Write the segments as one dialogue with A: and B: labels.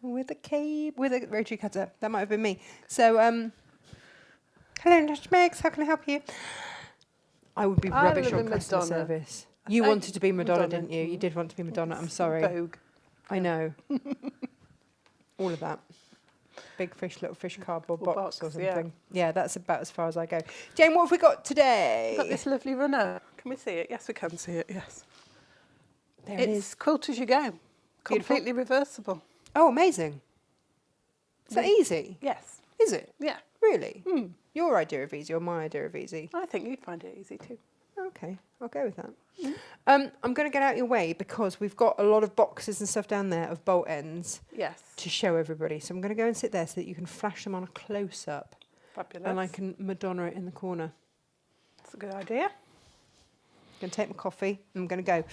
A: with a rotary cutter. That might have been me. So, hello, Natasha Makes. How can I help you? I would be rubbish on customer service. You wanted to be Madonna, didn't you? You did want to be Madonna. I'm sorry.
B: Vogue.
A: I know. All of that. Big fish, little fish, cardboard box or something. Yeah, that's about as far as I go. Jane, what have we got today?
B: We've got this lovely runner. Can we see it? Yes, we can see it, yes.
A: There it is.
B: Quilt as you go.
A: Beautiful.
B: Completely reversible.
A: Oh, amazing. Is that easy?
B: Yes.
A: Is it?
B: Yeah.
A: Really? Your idea of easy or my idea of easy?
B: I think you'd find it easy too.
A: Okay, I'll go with that. I'm going to get out your way because we've got a lot of boxes and stuff down there of bolt ends to show everybody. So I'm going to go and sit there so that you can flash them on a close-up.
B: Fabulous.
A: And I can Madonna it in the corner.
B: That's a good idea.
A: I'm going to take my coffee and I'm going to go.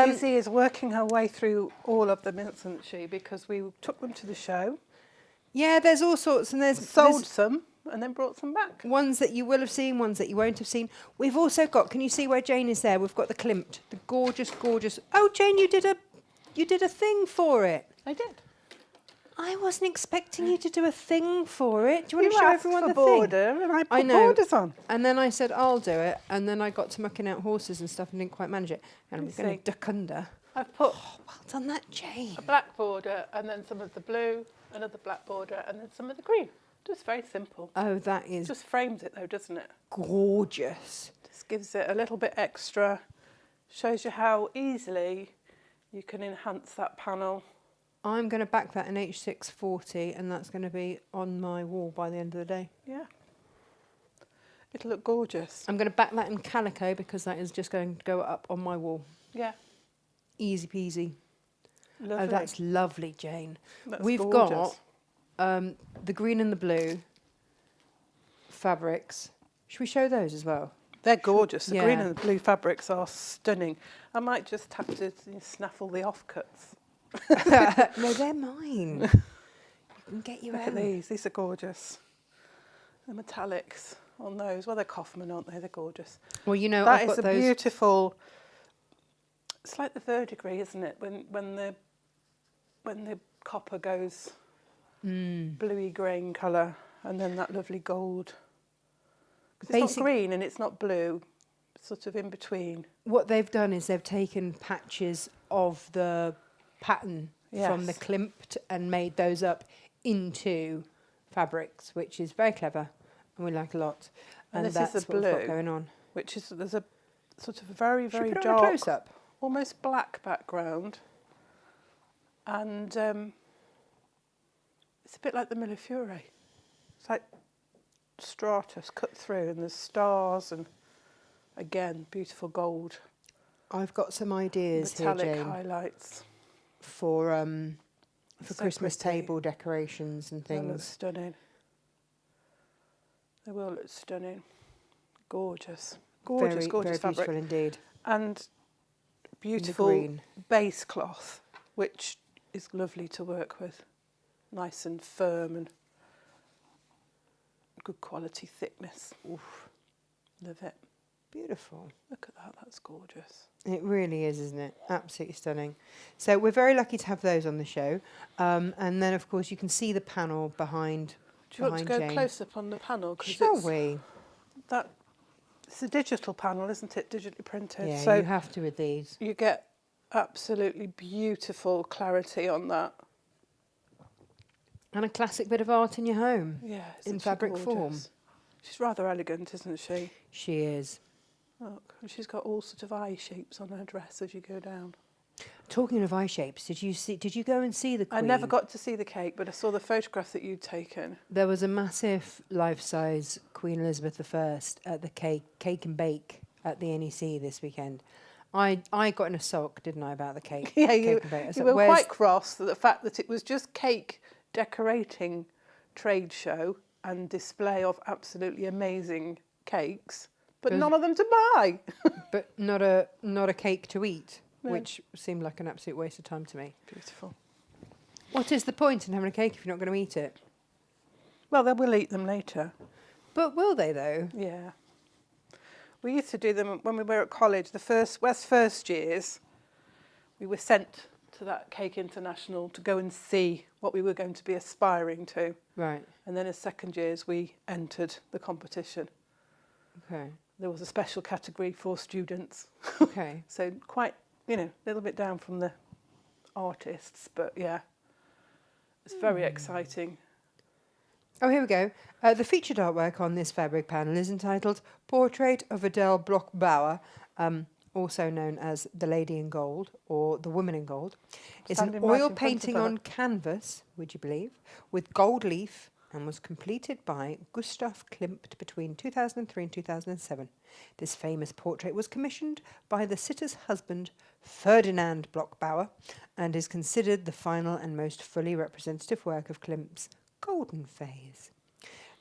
B: Izzy is working her way through all of them, isn't she? Because we took them to the show.
A: Yeah, there's all sorts. And there's
B: some and then brought some back.
A: Ones that you will have seen, ones that you won't have seen. We've also got, can you see where Jane is there? We've got the Climp, the gorgeous, gorgeous. Oh, Jane, you did a thing for it.
B: I did.
A: I wasn't expecting you to do a thing for it. Do you want to show everyone the
B: border,
A: thing?
B: And I put borders on.
A: And then I said, I'll do it. And then I got to mucking out horses and stuff and didn't quite manage it. And I'm going to duck under.
B: I've put
A: well done that, Jane.
B: A black border and then some of the blue, another black border and then some of the green. Just very simple.
A: Oh, that is...
B: Just frames it though, doesn't it?
A: Gorgeous.
B: Just gives it a little bit extra. Shows you how easily you can enhance that panel.
A: I'm going to back that in H640 and that's going to be on my wall by the end of the day.
B: Yeah. It'll look gorgeous.
A: I'm going to back that in calico because that is just going to go up on my wall.
B: Yeah.
A: Easy peasy.
B: Lovely.
A: Oh, that's lovely, Jane.
B: We've got
A: the green and the blue fabrics. Should we show those as well?
B: They're gorgeous. The green and the blue fabrics are stunning. I might just have to snaffle the offcuts.
A: No, they're mine. You can get you
B: Look
A: out.
B: at these. These are gorgeous. The metallics on those. Well, they're Kaufman, aren't they? They're gorgeous.
A: Well, you know,
B: that is a beautiful. It's like the verdigris, isn't it? When the copper goes bluey grey colour, and then that lovely gold. Because it's not green and it's not blue. It's sort of in between.
A: What they've done is they've taken patches of the pattern from the Climp and made those up into fabrics, which is very clever and we like a lot.
B: And this
A: that's
B: is the
A: what
B: blue
A: we've got going on.
B: Which is, there's a sort of very, very
A: dark,
B: close
A: up?
B: Almost black background. And it's a bit like the Millefiori. It's like stratus cut through and there's stars and, again, beautiful gold.
A: I've got some ideas
B: metallic
A: here, Jane,
B: highlights.
A: For
B: So
A: Christmas
B: pretty.
A: table decorations and things.
B: They look stunning. They will look stunning. Gorgeous. Gorgeous,
A: very,
B: gorgeous
A: very
B: fabric.
A: beautiful indeed.
B: And beautiful base cloth, which is lovely to work with. Nice and firm and good quality thickness. Oof. Love it.
A: Beautiful.
B: Look at that, that's gorgeous.
A: It really is, isn't it? Absolutely stunning. So we're very lucky to have those on the show. And then, of course, you can see the panel behind
B: Do you want to go
A: Jane.
B: close up on the panel?
A: Shall we?
B: It's a digital panel, isn't it? Digitally printed.
A: Yeah,
B: so
A: you have to with these.
B: You get absolutely beautiful clarity on that.
A: And a classic bit of art in your home.
B: Yeah,
A: in fabric form.
B: She's rather elegant, isn't she?
A: She is.
B: Look, and she's got all sort of eye shapes on her dress as you go down.
A: Talking of eye shapes, did you go and see the Queen?
B: I never got to see the cake, but I saw the photograph that you'd taken.
A: There was a massive life-size Queen Elizabeth I at the cake and bake at the NEC this weekend. I got in a sulk, didn't I, about the cake?
B: Yeah,
A: cake
B: you were quite cross at the fact that it was just cake decorating trade show and display of absolutely amazing cakes, but none of them to buy.
A: But not a cake to eat, which seemed like an absolute waste of time to me.
B: Beautiful.
A: What is the point in having a cake if you're not going to eat it?
B: Well, they will eat them later.
A: But will they, though?
B: Yeah. We used to do them when we were at college. First years, we were sent to that Cake International to go and see what we were going to be aspiring to.
A: Right.
B: And then as second years, we entered the competition.
A: Okay.
B: There was a special category for students.
A: Okay.
B: So quite, a little bit down from the artists, but yeah, it's very exciting.
A: Oh, here we go. The featured artwork on this fabric panel is entitled Portrait of Adele Bloch-Bauer, also known as The Lady in Gold or The Woman in Gold. It's an
B: Standing right
A: oil
B: in front of
A: painting
B: her.
A: on canvas, would you believe, with gold leaf, and was completed by Gustav Klimt between 2003 and 2007. This famous portrait was commissioned by the sitter's husband, Ferdinand Bloch-Bauer, and is considered the final and most fully representative work of Klimt's golden phase.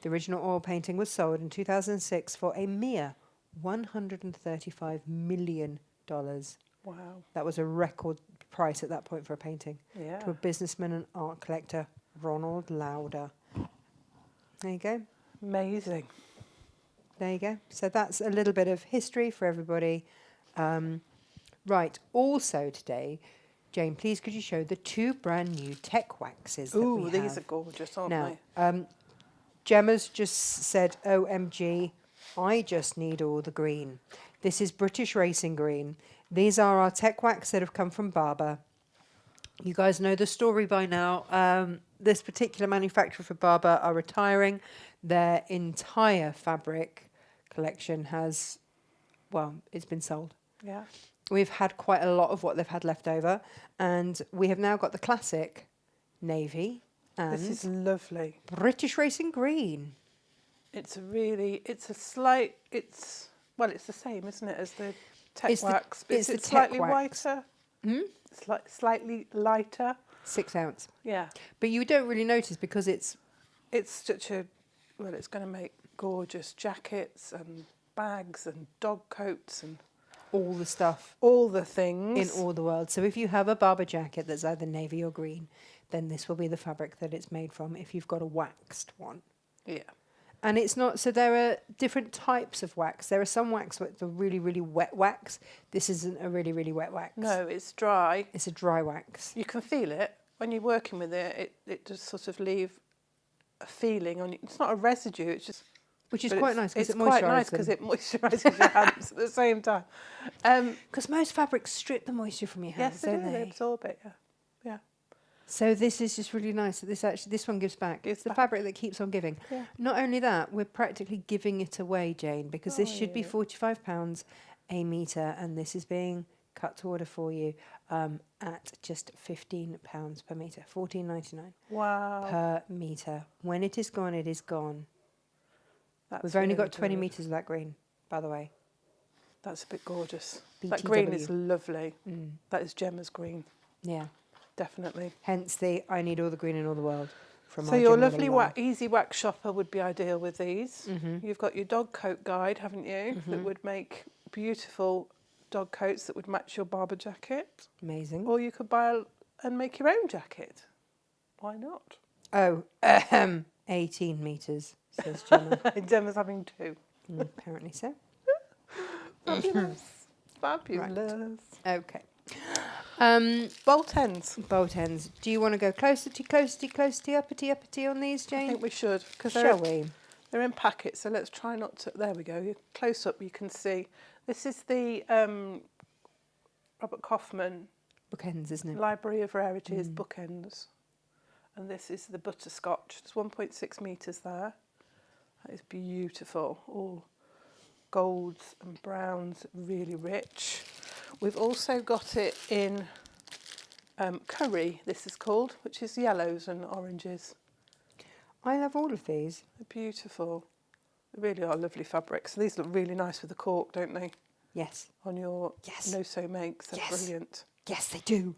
A: The original oil painting was sold in 2006 for a mere $135 million.
B: Wow.
A: That was a record price at that point for a painting.
B: Yeah.
A: To a businessman and art collector, Ronald Lauder. There you go.
B: Amazing.
A: There you go. So that's a little bit of history for everybody. Right. Also today, Jane, please could you show the 2 brand new tech waxes that we have?
B: These are gorgeous, aren't
A: Now,
B: they?
A: Gemma's just said, OMG, I just need all the green. This is British Racing Green. These are our tech wax that have come from Barber. You guys know the story by now. This particular manufacturer for Barber are retiring. Their entire fabric collection has, it's been sold.
B: Yeah.
A: We've had quite a lot of what they've had left over. And we have now got the classic navy and
B: This is lovely.
A: British Racing Green.
B: It's the same, isn't it, as the tech
A: It's the-
B: wax?
A: it's the
B: Is it
A: tech
B: slightly
A: wax.
B: whiter?
A: Hmm?
B: Slightly lighter?
A: 6 ounce.
B: Yeah.
A: But you don't really notice because it's
B: It's such a, it's going to make gorgeous jackets and bags and dog coats and
A: all the stuff
B: all the things.
A: in all the world. So if you have a Barber jacket that's either navy or green, then this will be the fabric that it's made from if you've got a waxed one.
B: Yeah.
A: And it's not, so there are different types of wax. There are some wax that's a really, really wet wax. This isn't a really, really wet wax.
B: No, it's dry.
A: It's a dry wax.
B: You can feel it. When you're working with it, it does sort of leave a feeling on you. It's not a residue, it's just...
A: Which is
B: but
A: quite nice because it
B: It's quite
A: moisturises
B: nice because it moisturises your hands at the same time.
A: Because most fabrics strip the moisture from your hands,
B: Yes, they
A: don't
B: do. They
A: they?
B: absorb it, yeah. Yeah.
A: So this is just really nice that this one gives back.
B: Gives
A: It's the
B: back.
A: fabric that keeps on giving.
B: Yeah.
A: Not only that, we're practically giving it away, Jane, because this should be £45 a metre, and this is being cut to order for you at just £15 per metre, $14.99
B: Wow.
A: per metre. When it is gone, it is gone.
B: That's
A: We've only
B: really
A: got 20
B: good.
A: metres of that green, by the way.
B: That's a bit gorgeous. That green
A: BTW.
B: is lovely. That is Gemma's green,
A: Yeah.
B: definitely.
A: Hence the I need all the green in all the world. From
B: So
A: our
B: your
A: Gemma
B: lovely
A: Lee
B: easy wax shopper would be ideal with these.
A: Mm-hmm.
B: You've got your dog coat guide, haven't you? That would make beautiful dog coats that would match your Barber jacket.
A: Amazing.
B: Or you could buy and make your own jacket. Why not?
A: Oh, 18 metres, says Gemma.
B: Gemma's having 2.
A: Apparently so.
B: Fabulous. Fabulous.
A: Okay.
B: Bolt ends.
A: Bolt ends. Do you want to go closety, uppity on these,
B: I
A: Jane?
B: think we should. Because
A: Shall we?
B: they're in packets, so let's try not to... There we go. Close up you can see. This is the Robert Kaufman
A: Bookends, isn't it?
B: Library of Rarities bookends. And this is the butterscotch. There's 1.6 metres there. That is beautiful. All golds and browns, really rich. We've also got it in curry, this is called, which is yellows and oranges.
A: I love all of these.
B: They're beautiful. They really are lovely fabrics. These look really nice with the cork, don't they?
A: Yes.
B: On your
A: Yes.
B: no-sew makes. They're
A: Yes.
B: brilliant.
A: Yes, they do.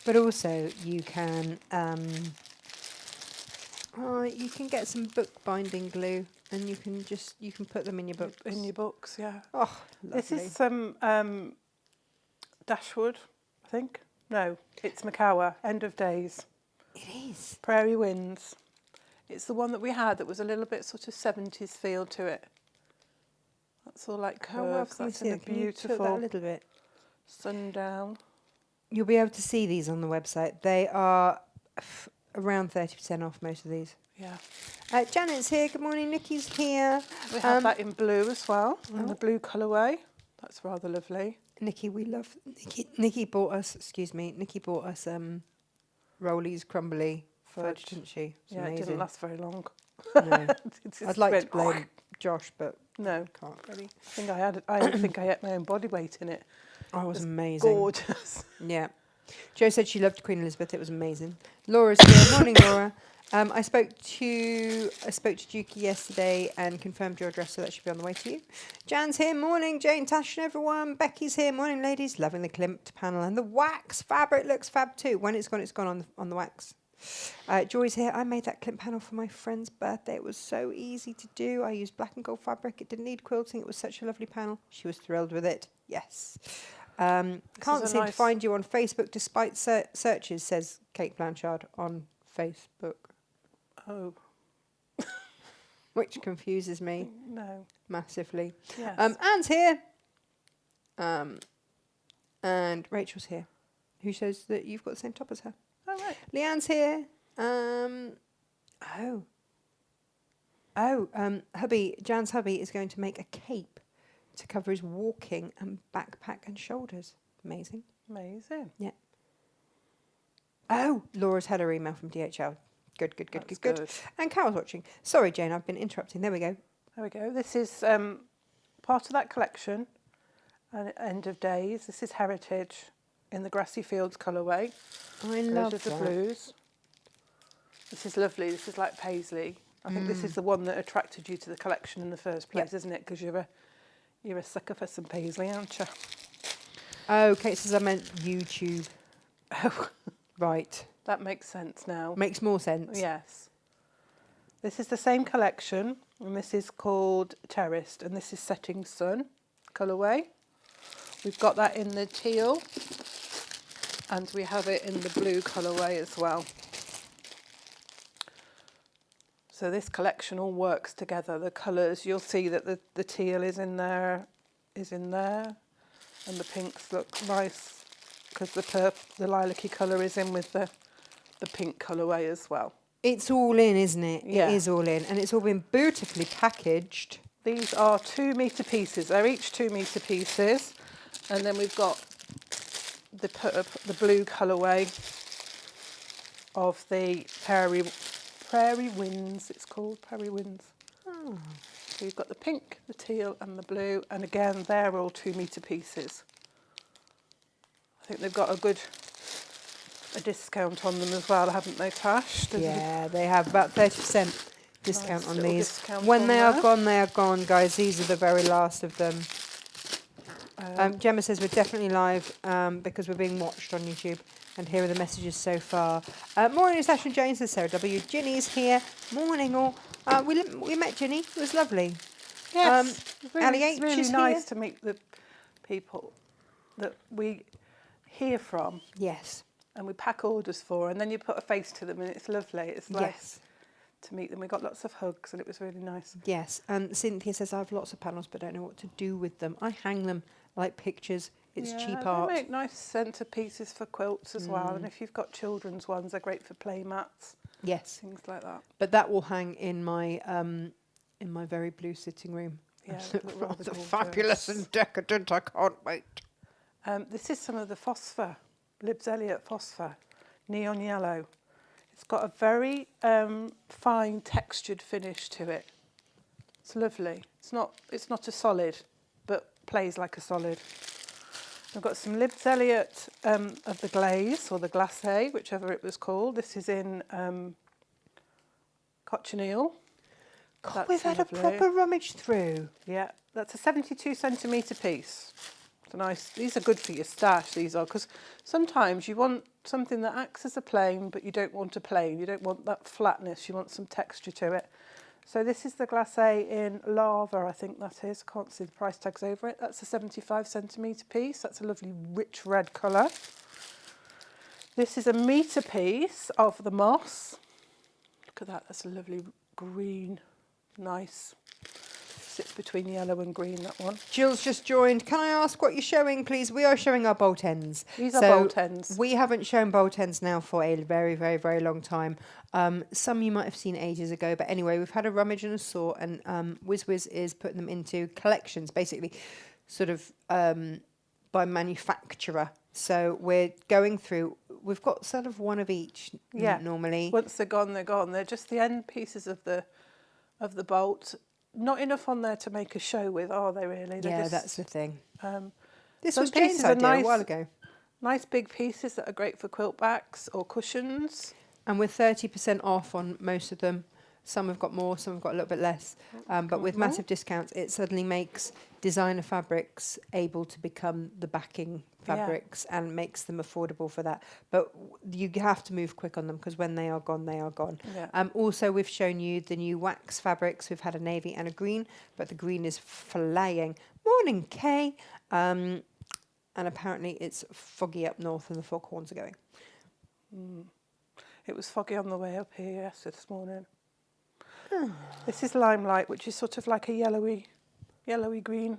A: But also you can get some book binding glue and you can put them in your books.
B: In your books, yeah.
A: Oh, lovely.
B: This is some Dashwood, I think. No, it's Macawa, End of Days.
A: It is.
B: Prairie Winds. It's the one that we had that was a little bit sort of 70s feel to it. That's all like
A: How well
B: curves.
A: can you
B: That's
A: see
B: in a
A: it? Can you tilt that a
B: beautiful
A: little bit?
B: sundown.
A: You'll be able to see these on the website. They are around 30% off most of these.
B: Yeah.
A: Janet's here. Good morning. Nikki's here.
B: We have that in blue as well, in the blue colourway. That's rather lovely.
A: Nikki, we love Nikki bought us. Excuse me. Nikki bought us Rollies crumbly fudge, didn't she? It's
B: yeah,
A: amazing.
B: it didn't last very long.
A: No. I'd like to blame Josh, but
B: no,
A: can't really.
B: I think I ate my own body weight in it.
A: Oh, it was amazing.
B: Gorgeous.
A: Yeah. Jo said she loved Queen Elizabeth. It was amazing. Laura's here. Morning, Laura. I spoke to Juki yesterday and confirmed your address, so that should be on the way to you. Jan's here. Morning, Jane, Tash, and everyone. Becky's here. Morning, ladies. Loving the Climp panel and the wax fabric looks fab too. When it's gone on the wax. Joy's here. I made that Climp panel for my friend's birthday. It was so easy to do. I used black and gold fabric. It didn't need quilting. It was such a lovely panel. She was thrilled with it. Yes. Can't seem to find you on Facebook despite searches, says Kate Blanchard on Facebook.
B: Oh.
A: Which confuses me.
B: No.
A: Massively.
B: Yes.
A: Anne's here. And Rachel's here, who says that you've got the same top as her.
B: Oh, right.
A: Leanne's here. Jan's hubby is going to make a cape to cover his walking and backpack and shoulders. Amazing.
B: Amazing.
A: Yeah. Oh, Laura's had her email from DHL. Good. And Carol's watching. Sorry, Jane, I've been interrupting. There we go.
B: There we go. This is part of that collection. End of Days. This is Heritage in the Grassy Fields colourway.
A: I love
B: the
A: that.
B: blues. This is lovely. This is like paisley. I think this is the one that attracted you to the collection in the first place, isn't it? Because you're a sucker for some paisley, aren't you?
A: Oh, Kate says I meant YouTube.
B: Oh,
A: right.
B: That makes sense now.
A: Makes more sense.
B: Yes. This is the same collection, and this is called Terraced, and this is Setting Sun colourway. We've got that in the teal, and we have it in the blue colourway as well. So this collection all works together. The colours, you'll see that the teal is in there, and the pinks look nice because the lilac-y colour is in with the pink colourway as well.
A: It's all in, isn't it?
B: Yeah.
A: It is all in, and it's all been beautifully packaged.
B: These are 2 metre pieces. They're each 2 metre pieces, and then we've got the blue colourway of the Prairie Winds. It's called Prairie Winds.
A: Oh.
B: So you've got the pink, the teal, and the blue, and again they're all 2 metre pieces. I think they've got a discount on them as well, haven't they, Tash?
A: Yeah, they have about 30% discount on these.
B: Discount
A: when
B: on
A: they
B: there.
A: are gone, they are gone, guys. These are the very last of them. Gemma says we're definitely live because we're being watched on YouTube, and here are the messages so far. Morning, Natasha and Jane, says Sarah W. Ginny's here. Morning, all. We met Ginny. It was lovely.
B: Yes,
A: Ali
B: it's
A: H
B: really
A: is
B: nice
A: here.
B: to meet the people that we hear from.
A: Yes.
B: And we pack orders for, and then you put a face to them, and it's lovely. It's nice
A: Yes.
B: to meet them. We got lots of hugs, and it was really nice.
A: Yes. And Cynthia says I have lots of panels, but don't know what to do with them. I hang them like pictures. It's cheap art.
B: They make nice centerpieces for quilts as well, and if you've got children's ones, they're great for play mats.
A: Yes.
B: Things like that.
A: But that will hang in my very blue sitting room.
B: Yeah,
A: Rather fabulous and decadent. I can't wait.
B: This is some of the phosphor, Libs Elliot phosphor, neon yellow. It's got a very fine textured finish to it. It's lovely. It's not a solid, but plays like a solid. I've got some Libs Elliot of the glaze or the glacé, whichever it was called. This is in cochineal.
A: God, we've had a proper rummage through.
B: Yeah, that's a 72 centimetre piece. It's nice. These are good for your stash, these are, because sometimes you want something that acts as a plane, but you don't want a plane. You don't want that flatness. You want some texture to it. So this is the glacé in lava, I think that is. I can't see the price tags over it. That's a 75 centimetre piece. That's a lovely rich red colour. This is a metre piece of the moss. Look at that. That's a lovely green. Nice. sits between yellow and green, that one.
A: Jill's just joined. Can I ask what you're showing, please? We are showing our bolt ends.
B: These are bolt ends.
A: We haven't shown bolt ends now for a very, very, very long time. Some you might have seen ages ago, but anyway, we've had a rummage and a sort, and WizWiz is putting them into collections, basically, sort of by manufacturer. So we're going through. We've got sort of one of each. Normally.
B: Once they're gone, they're gone. They're just the end pieces of the bolt. Not enough on there to make a show with, are they? Really? They're
A: That's the thing. This
B: some
A: was Jane's
B: pieces are
A: idea
B: nice,
A: a while ago.
B: Nice big pieces that are great for quilt backs or cushions.
A: And we're 30% off on most of them. Some have got more, some have got a little bit less. But with massive discounts, it suddenly makes designer fabrics able to become the backing fabrics and makes them affordable for that. But you have to move quick on them because when they are gone, they are gone.
B: Yeah.
A: Also, we've shown you the new wax fabrics. We've had a navy and a green, but the green is flying. Morning, Kay. And apparently it's foggy up north and the foghorns are going.
B: It was foggy on the way up here this morning. This is Limelight, which is sort of like a yellowy green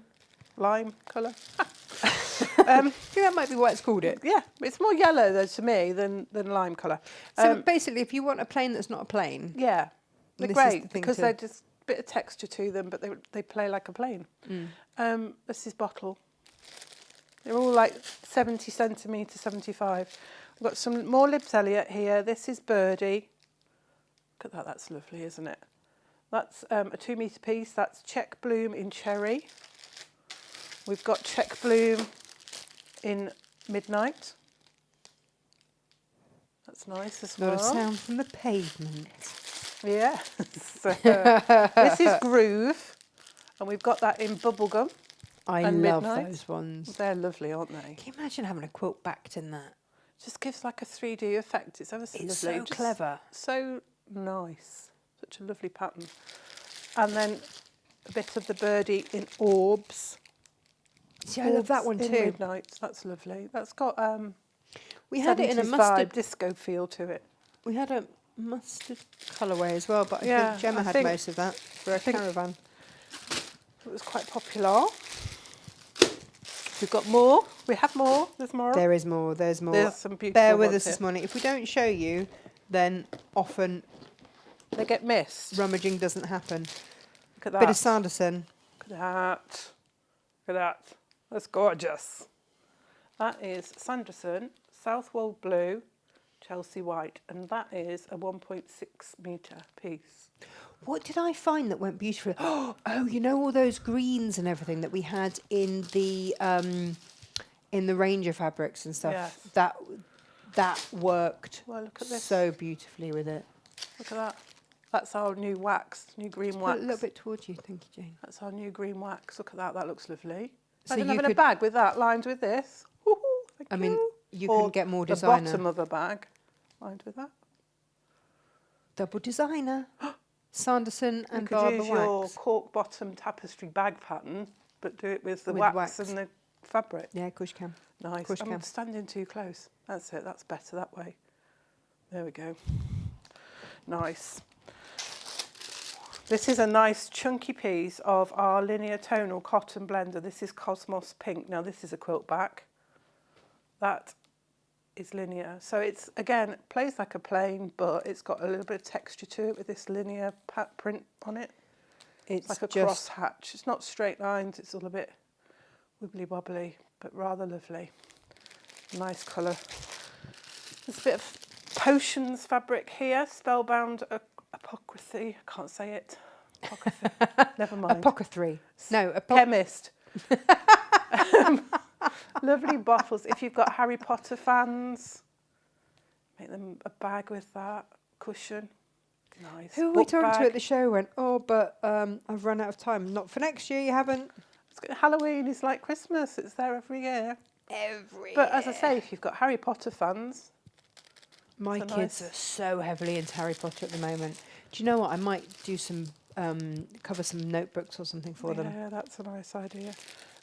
B: lime colour.
A: I think that might be why it's called it.
B: Yeah, it's more yellow though to me than lime colour.
A: So basically, if you want a plain that's not a plain,
B: yeah, they're
A: this is
B: great
A: the thing
B: because
A: to-
B: they're just a bit of texture to them, but they play like a plain. This is Bottle. They're all like 70 centimetre, 75. We've got some more Libs Elliot here. This is Birdie. Look at that, that's lovely, isn't it? That's a 2 metre piece. That's Check Bloom in Cherry. We've got Check Bloom in Midnight. That's nice as well.
A: not a sound from the pavement.
B: Yeah. This is Groove. And we've got that in Bubblegum.
A: I
B: and
A: love
B: Midnight.
A: those ones.
B: They're lovely, aren't they?
A: Can you imagine having a quilt backed in that?
B: Just gives like a 3D effect. It's ever so
A: It's
B: lovely.
A: so
B: Just
A: clever.
B: So nice. Such a lovely pattern. And then a bit of the Birdie in Orbs.
A: See, I love that one
B: in
A: too.
B: Midnight. That's lovely. That's got
A: We had it in a
B: 70s
A: mustard.
B: vibe, disco feel to it.
A: We had a mustard colourway as well, but I
B: Yeah,
A: think Gemma
B: I
A: had
B: think-
A: most of that for a
B: think-
A: caravan.
B: It was quite popular. We've got more. We have more. There's more.
A: There is more. There's more.
B: There's some beautiful
A: Bear with
B: ones
A: us this
B: here.
A: morning. If we don't show you, then often
B: They get missed.
A: rummaging doesn't happen.
B: Look at that.
A: Bit of Sanderson.
B: Look at that. Look at that. That's gorgeous. That is Sanderson, Southwold Blue, Chelsea White, and that is a 1.6 metre piece.
A: What did I find that went beautifully? Oh, you know all those greens and everything that we had in the Ranger fabrics and stuff.
B: Yes.
A: That worked
B: Well, look at this.
A: so beautifully with it.
B: Look at that. That's our new wax, new green
A: Put
B: wax.
A: it a little bit towards you, thank you, Jane.
B: That's our new green wax. Look at that. That looks lovely.
A: So
B: Imagine
A: you
B: having a
A: could-
B: bag with that lined with this. Woohoo, thank
A: I mean, you
B: Or
A: can get more
B: the
A: designer.
B: bottom of a bag lined with that.
A: Double designer. Sanderson and
B: You could
A: Barber
B: use your
A: wax.
B: cork bottom tapestry bag pattern, but do it with the
A: With
B: wax,
A: wax.
B: and the fabric.
A: Yeah, of course you can.
B: Nice.
A: course you
B: I'm
A: can.
B: standing too close. That's it. That's better that way. There we go. Nice. This is a nice chunky piece of our linear tonal cotton blender. This is Cosmos Pink. Now this is a quilt back. That is linear. So it's, again, it plays like a plain, but it's got a little bit of texture to it with this linear print on it.
A: It's
B: Like a
A: just
B: cross hatch. It's not straight lines, it's all a bit wibbly wobbly, but rather lovely. Nice colour. There's a bit of Potions fabric here, Spellbound Apocryphy. I can't say it. Apocryphy. Never mind.
A: apothecary. No,
B: Chemist. Lovely bottles. If you've got Harry Potter fans, make them a bag with that. Cushion. Nice.
A: Who were we
B: Book
A: talking to
B: bag.
A: at the show went, oh, but I've run out of time. Not for next year, you haven't?
B: Halloween is like Christmas. It's there every year. But as I say, if you've got Harry Potter fans,
A: My
B: it's a
A: kids
B: nice-
A: are so heavily into Harry Potter at the moment. Do you know what? I might do some, cover some notebooks or something for them.
B: Yeah, that's a nice idea.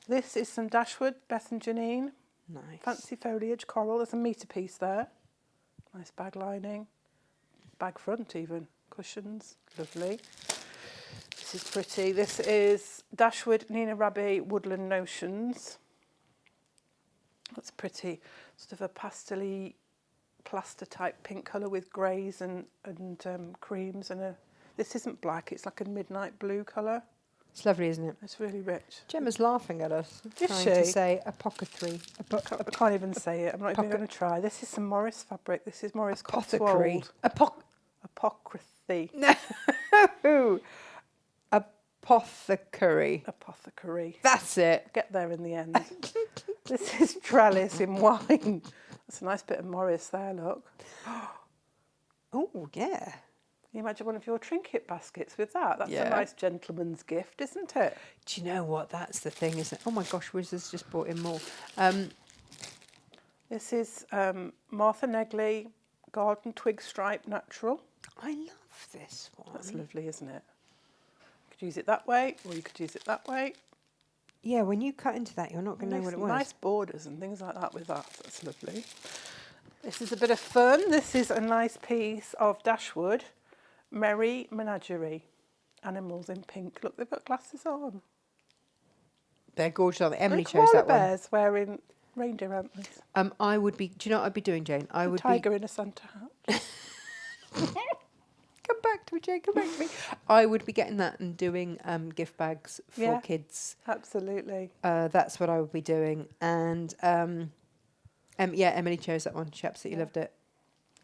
B: This is some Dashwood, Beth and Janine.
A: Nice.
B: Fancy foliage coral. There's a metre piece there. Nice bag lining. Bag front even. Cushions. Lovely. This This is pretty. This is Dashwood Nina Rabbie Woodland Notions. That's pretty. Sort of a pastel-y plaster type pink colour with greys and creams and this isn't black, it's like a midnight blue colour.
A: It's lovely, isn't it?
B: It's really rich.
A: Gemma's laughing at us,
B: Is
A: trying
B: she?
A: to say apothecary.
B: I can't even say it. I'm not even going to try. This is some Morris fabric. This is Morris
A: Apothecary.
B: Cotswold. Apocryphy.
A: No. Apothecary.
B: Apothecary.
A: That's it.
B: Get there in the end. This is trellis in wine. That's a nice bit of Morris there, look.
A: Oh, yeah.
B: Can you imagine one of your trinket baskets with that? That's
A: Yeah.
B: a nice gentleman's gift, isn't it?
A: Do you know what? That's the thing, isn't it? Oh my gosh, Wizards just brought in more.
B: This is Martha Negley Garden Twig Stripe Natural.
A: I love this one.
B: That's lovely, isn't it? You could use it that way, or you could use it that way.
A: Yeah, when you cut into that, you're not going to know what it was.
B: Nice borders and things like that with that. That's lovely. This is a bit of fun. This is a nice piece of Dashwood Merry Menagerie. Animals in pink. Look, they've got glasses on.
A: They're gorgeous, aren't they? Emily
B: They're
A: chose
B: koala
A: that one.
B: bears wearing reindeer antlers.
A: I would be. Do you know what I'd be doing, Jane? I would
B: Tiger in a Santa hat.
A: Come back to me, Jane. Come back to me. I would be getting that and doing gift bags for
B: Yeah.
A: kids.
B: Absolutely.
A: That's what I would be doing. And yeah, Emily chose that one. She absolutely loved it.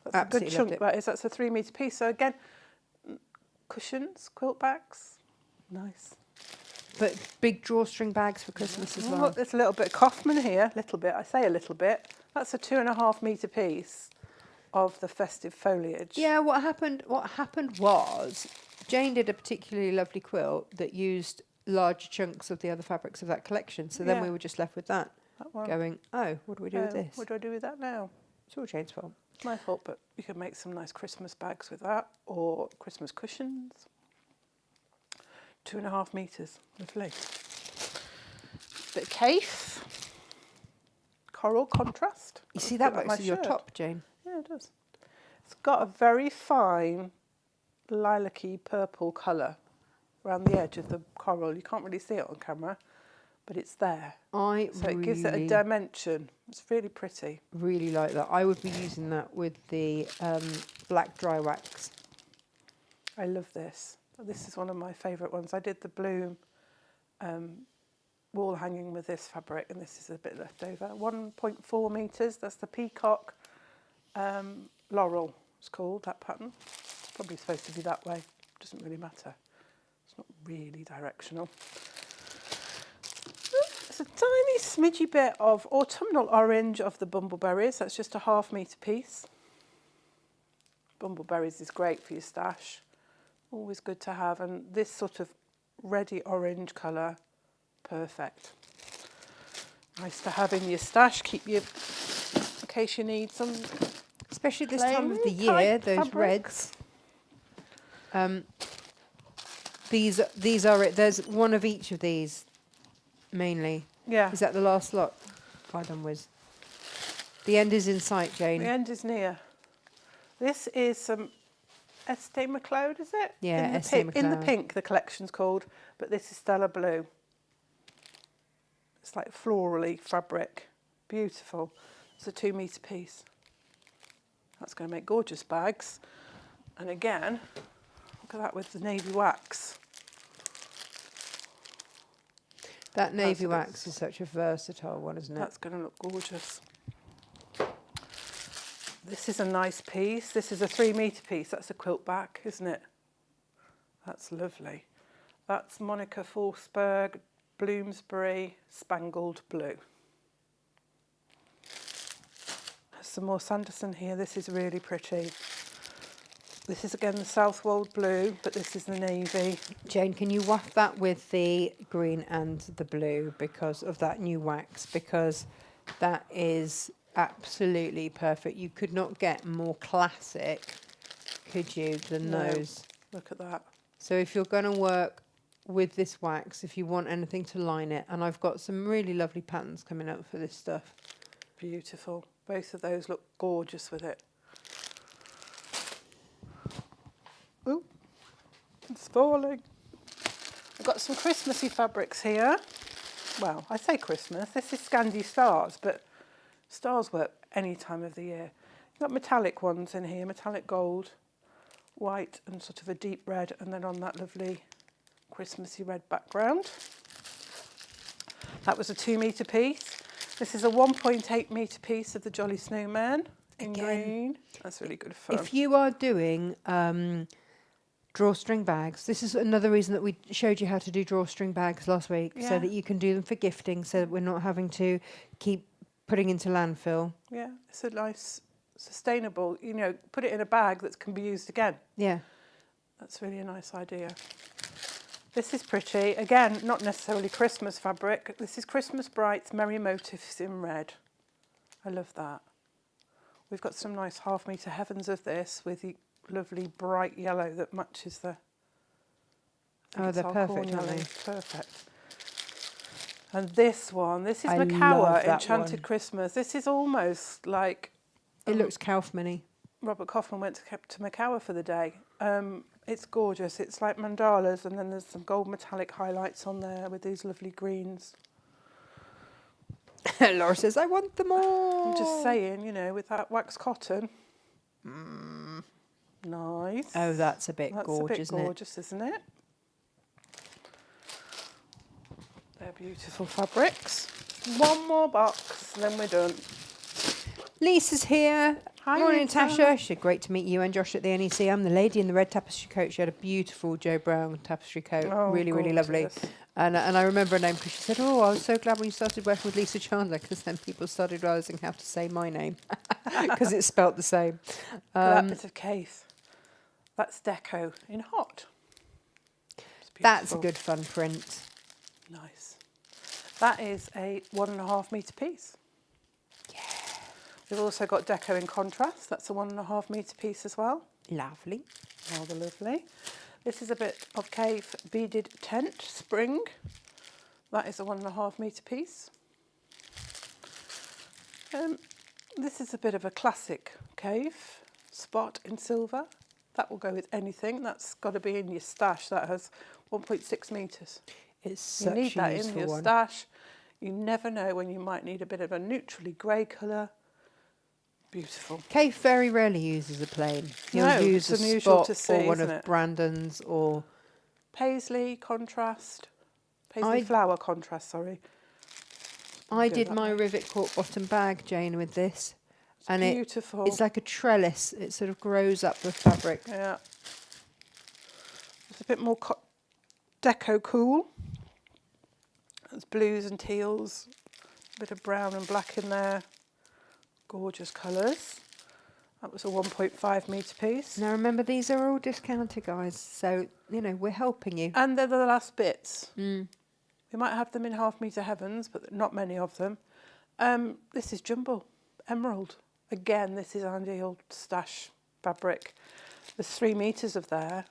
B: That's
A: Absolutely
B: a good chunk,
A: loved it.
B: that is. That's a 3 metre piece. So again, cushions, quilt backs. Nice.
A: But big drawstring bags for Christmas as
B: Oh,
A: well.
B: look, there's a little bit of Kaufman here. Little bit. I say a little bit. That's a 2.5 metre piece of the festive foliage.
A: Yeah, what happened was Jane did a particularly lovely quilt that used larger chunks of the other fabrics of that collection. So then
B: Yeah.
A: we were just left with that,
B: one.
A: going, oh, what do we do with this?
B: What do I do with that now?
A: It's all Jane's fault.
B: It's my fault, but you could make some nice Christmas bags with that, or Christmas cushions. 2.5 metres. Lovely. Bit of case. Coral contrast.
A: You see, that
B: Like
A: works
B: my
A: with your
B: shirt.
A: top, Jane.
B: Yeah, it does. It's got a very fine lilac-y purple colour around the edge of the coral. You can't really see it on camera, but it's there. So it gives it a dimension. It's really pretty.
A: Really like that. I would be using that with the black dry wax.
B: I love this. This is one of my favourite ones. I did the blue wall hanging with this fabric, and this is a bit left over. 1.4 metres. That's the peacock laurel. It's called that pattern. It's probably supposed to be that way. Doesn't really matter. It's not really directional. It's a tiny smidgy bit of autumnal orange of the bumbleberries. That's just a 1/2 metre piece. Bumbleberries is great for your stash. Always good to have. And this sort of reddy orange colour, perfect. Nice to have in your stash. Keep you, in case you need some.
A: Especially this time of the
B: plain
A: year,
B: type
A: those
B: fabrics.
A: reds. These are it. There's one of each of these, mainly.
B: Yeah.
A: Is that the last lot? Well done, Wiz. The end is in sight, Jane.
B: The end is near. This is some Estee McLeod, is it?
A: Yeah,
B: in the
A: Estee
B: In the
A: McLeod.
B: pink, the collection's called, but this is Stella Blue. It's like florally fabric. Beautiful. It's a 2 metre piece. That's going to make gorgeous bags. And again, look at that with the navy wax.
A: That navy
B: That's-
A: wax is such a versatile one, isn't it?
B: That's going to look gorgeous. This is a nice piece. This is a 3 metre piece. That's a quilt back, isn't it? That's lovely. That's Monica Forsberg Bloomsbury Spangled Blue. There's some more Sanderson here. This is really pretty. This is again the Southwold Blue, but this is the navy.
A: Jane, can you waft that with the green and the blue because of that new wax? Because that is absolutely perfect. You could not get more classic, could you, than
B: No.
A: those?
B: Look at that.
A: So if you're going to work with this wax, if you want anything to line it, and I've got some really lovely patterns coming up for this stuff.
B: Beautiful. Both of those look gorgeous with it. Ooh, it's falling. We've got some Christmassy fabrics here. Well, I say Christmas. This is Scandi Stars, but stars work any time of the year. You've got metallic ones in here, metallic gold, white and sort of a deep red, and then on that lovely Christmassy red background. That was a 2 metre piece. This is a 1.8 metre piece of the Jolly Snowman in green. That's really good fun.
A: If you are doing drawstring bags, this is another reason that we showed you how to do drawstring bags last week, so that you can do them for gifting, so that we're not having to keep putting into landfill.
B: Yeah, it's a nice, sustainable, you know, put it in a bag that can be used again.
A: Yeah.
B: That's really a nice idea. This is pretty. Again, not necessarily Christmas fabric. This is Christmas Brights Merry Motifs in red. I love that. We've got some nice 1/2 metre heavens of this with the lovely bright yellow that matches the...
A: Oh, they're perfect, aren't they?
B: Perfect. And this one, this is
A: I
B: Macawa
A: love that
B: Enchanted
A: one.
B: Christmas. This is almost like...
A: It looks Kaufman-y.
B: Robert Kaufman went to Macawa for the day. It's gorgeous. It's like mandalas, and then there's some gold metallic highlights on there with these lovely greens.
A: Laura says, I want them all.
B: I'm just saying, you know, with that wax cotton. Nice.
A: Oh, that's a bit gorgeous,
B: isn't it? Gorgeous, isn't it? They're beautiful fabrics. One more box, and then we're done.
A: Lisa's here.
B: Hi,
A: Morning,
B: Lisa.
A: Natasha. Great to meet you and Josh at the NEC. I'm the lady in the red tapestry coat. She had a beautiful Joe Brown tapestry coat.
B: Oh,
A: really, really lovely.
B: gorgeous.
A: And I remember her name because she said, oh, I was so glad when you started working with Lisa Chandler, because then people started realising how to say my name because it's spelt the same.
B: That bit of case. That's deco in hot. It's
A: That's a
B: beautiful.
A: good fun print.
B: Nice. That is a 1.5 metre piece.
A: Yeah.
B: We've also got deco in contrast. That's a 1.5 metre piece as well.
A: Lovely.
B: Rather lovely. This is a bit of cave beaded tent spring. That is a 1.5 metre piece. This is a bit of a classic cave spot in silver. That will go with anything. That's got to be in your stash. That has 1.6 metres.
A: It's such
B: You need
A: a
B: that in
A: useful
B: your
A: one.
B: stash. You never know when you might need a bit of a neutrally grey colour. Beautiful.
A: Kate very rarely uses a plain. He'll
B: No,
A: use
B: it's
A: a
B: unusual
A: spot
B: to see,
A: or one
B: isn't
A: of
B: it?
A: Brandon's or...
B: Paisley contrast. Paisley flower contrast, sorry.
A: I
B: Go
A: did
B: that
A: my
B: way.
A: rivet cork bottom bag, Jane, with this. And
B: Beautiful.
A: it's like a trellis. It sort of grows up the fabric.
B: Yeah. It's a bit more deco cool. There's blues and teals. A bit of brown and black in there. Gorgeous colours. That was a 1.5 metre piece.
A: Now remember, these are all discounted, guys. So, you know, we're helping you.
B: And they're the last bits. We might have them in 1/2 metre heavens, but not many of them. This is jumbo, emerald. Again, this is Andy old stash fabric. There's 3 metres of that.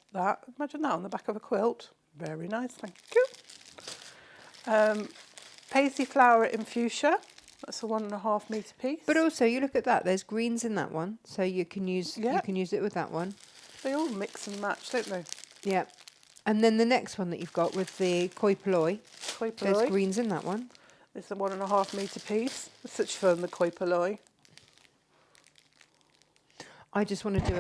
B: Imagine that on the back of a quilt. Very nice, thank you. Paisley flower in fuchsia. That's a 1.5 metre piece.
A: But also, you look at that. There's greens in that one, so you can use it with that one.
B: They all mix and match, don't they?
A: Yeah. And then the next one that you've got with the koi polloi.
B: Koi
A: There's
B: polloi.
A: greens in that one.
B: It's a 1.5 metre piece. It's such fun, the koi polloi.
A: I just want to do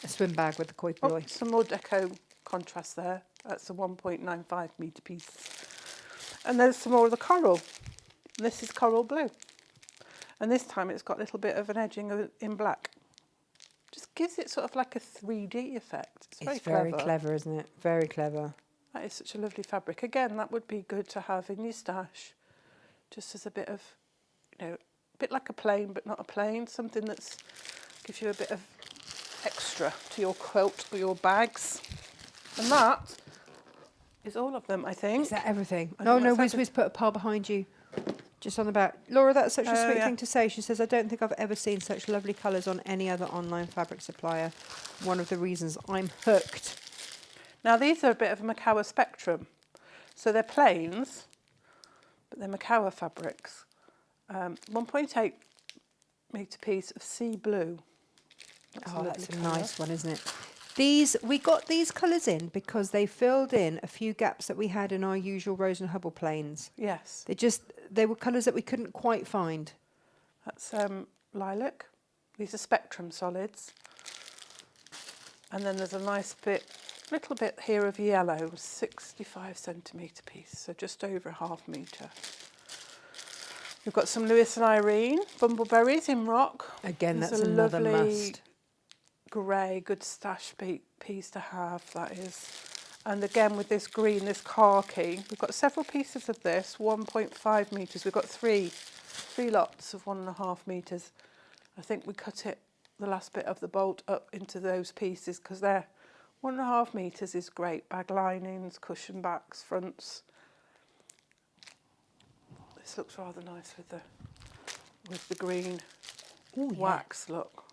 A: a swim bag with the koi
B: Oh,
A: polloi.
B: some more deco contrast there. That's a 1.95 metre piece. And there's some more of the coral. This is coral blue. And this time it's got a little bit of an edging in black. Just gives it sort of like a 3D effect. It's
A: very clever, isn't it? Very clever.
B: That is such a lovely fabric. Again, that would be good to have in your stash. Just as a bit of, you know, a bit like a plain, but not a plain. Something that's gives you a bit of extra to your quilt or your bags. And that is all of them, I think.
A: Is that everything?
B: I
A: No,
B: think
A: no,
B: that's
A: Wiz put a pile behind you. Just on the back. Laura, that's such a
B: Oh,
A: sweet
B: yeah.
A: thing to say. She says, I don't think I've ever seen such lovely colours on any other online fabric supplier. One of the reasons I'm hooked.
B: Now, these are a bit of a Macawa spectrum. So they're plains, but they're Macawa fabrics. 1.8 metre piece of sea blue.
A: That's a nice one, isn't it? We got these colours in because they filled in a few gaps that we had in our usual Rose and Hubble planes.
B: Yes.
A: They were colours that we couldn't quite find.
B: That's lilac. These are spectrum solids. And then there's a nice little bit here of yellow, 65 centimetre piece, so just over ½ metre. We've got some Lewis and Irene, bumbleberries in rock.
A: Again,
B: There's
A: that's
B: a
A: another
B: lovely
A: must.
B: grey, good stash piece to have, that is. And again with this green, this khaki, we've got several pieces of this, 1.5 metres. We've got three lots of 1.5 metres. I think we cut it, the last bit of the bolt, up into those pieces because they're 1.5 metres is great. Bag linings, cushion backs, fronts. This looks rather nice with the green wax. Look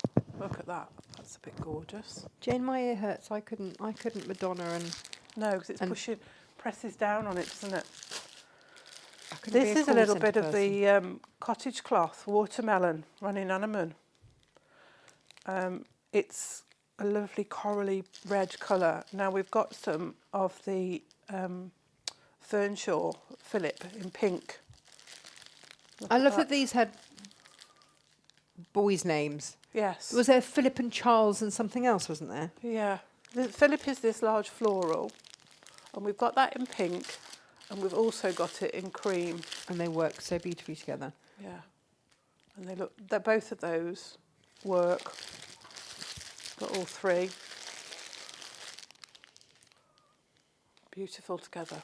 B: at that. That's a bit gorgeous.
A: Jane, my ear hurts. I couldn't Madonna and
B: no, because it's presses down on it, doesn't it?
A: This
B: is a little bit of the cottage cloth, watermelon, running anemone. It's a lovely corally red colour. Now we've got some of the Fernshaw Philip in pink.
A: I love that these had boys' names.
B: Yes.
A: Was there Philip and Charles and something else, wasn't there?
B: Yeah. The Philip is this large floral, and we've got that in pink, and we've also got it in cream.
A: And they work so beautifully together.
B: Yeah. And both of those work. Got all three. Beautiful together.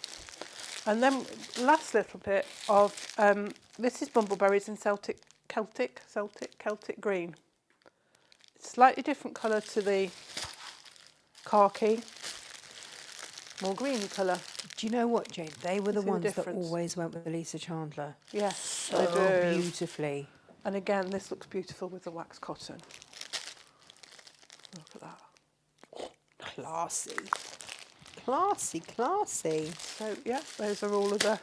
B: And then last little bit of, this is bumbleberries in Celtic green. It's slightly different colour to the khaki, more greeny colour.
A: Do you know what, Jane? They were the
B: See the
A: ones that
B: difference?
A: always went with Lisa Chandler.
B: Yes,
A: So
B: they do.
A: beautifully.
B: And again, this looks beautiful with the wax cotton. Look at that.
A: Classy. Classy, classy.
B: So, yeah, those are all of the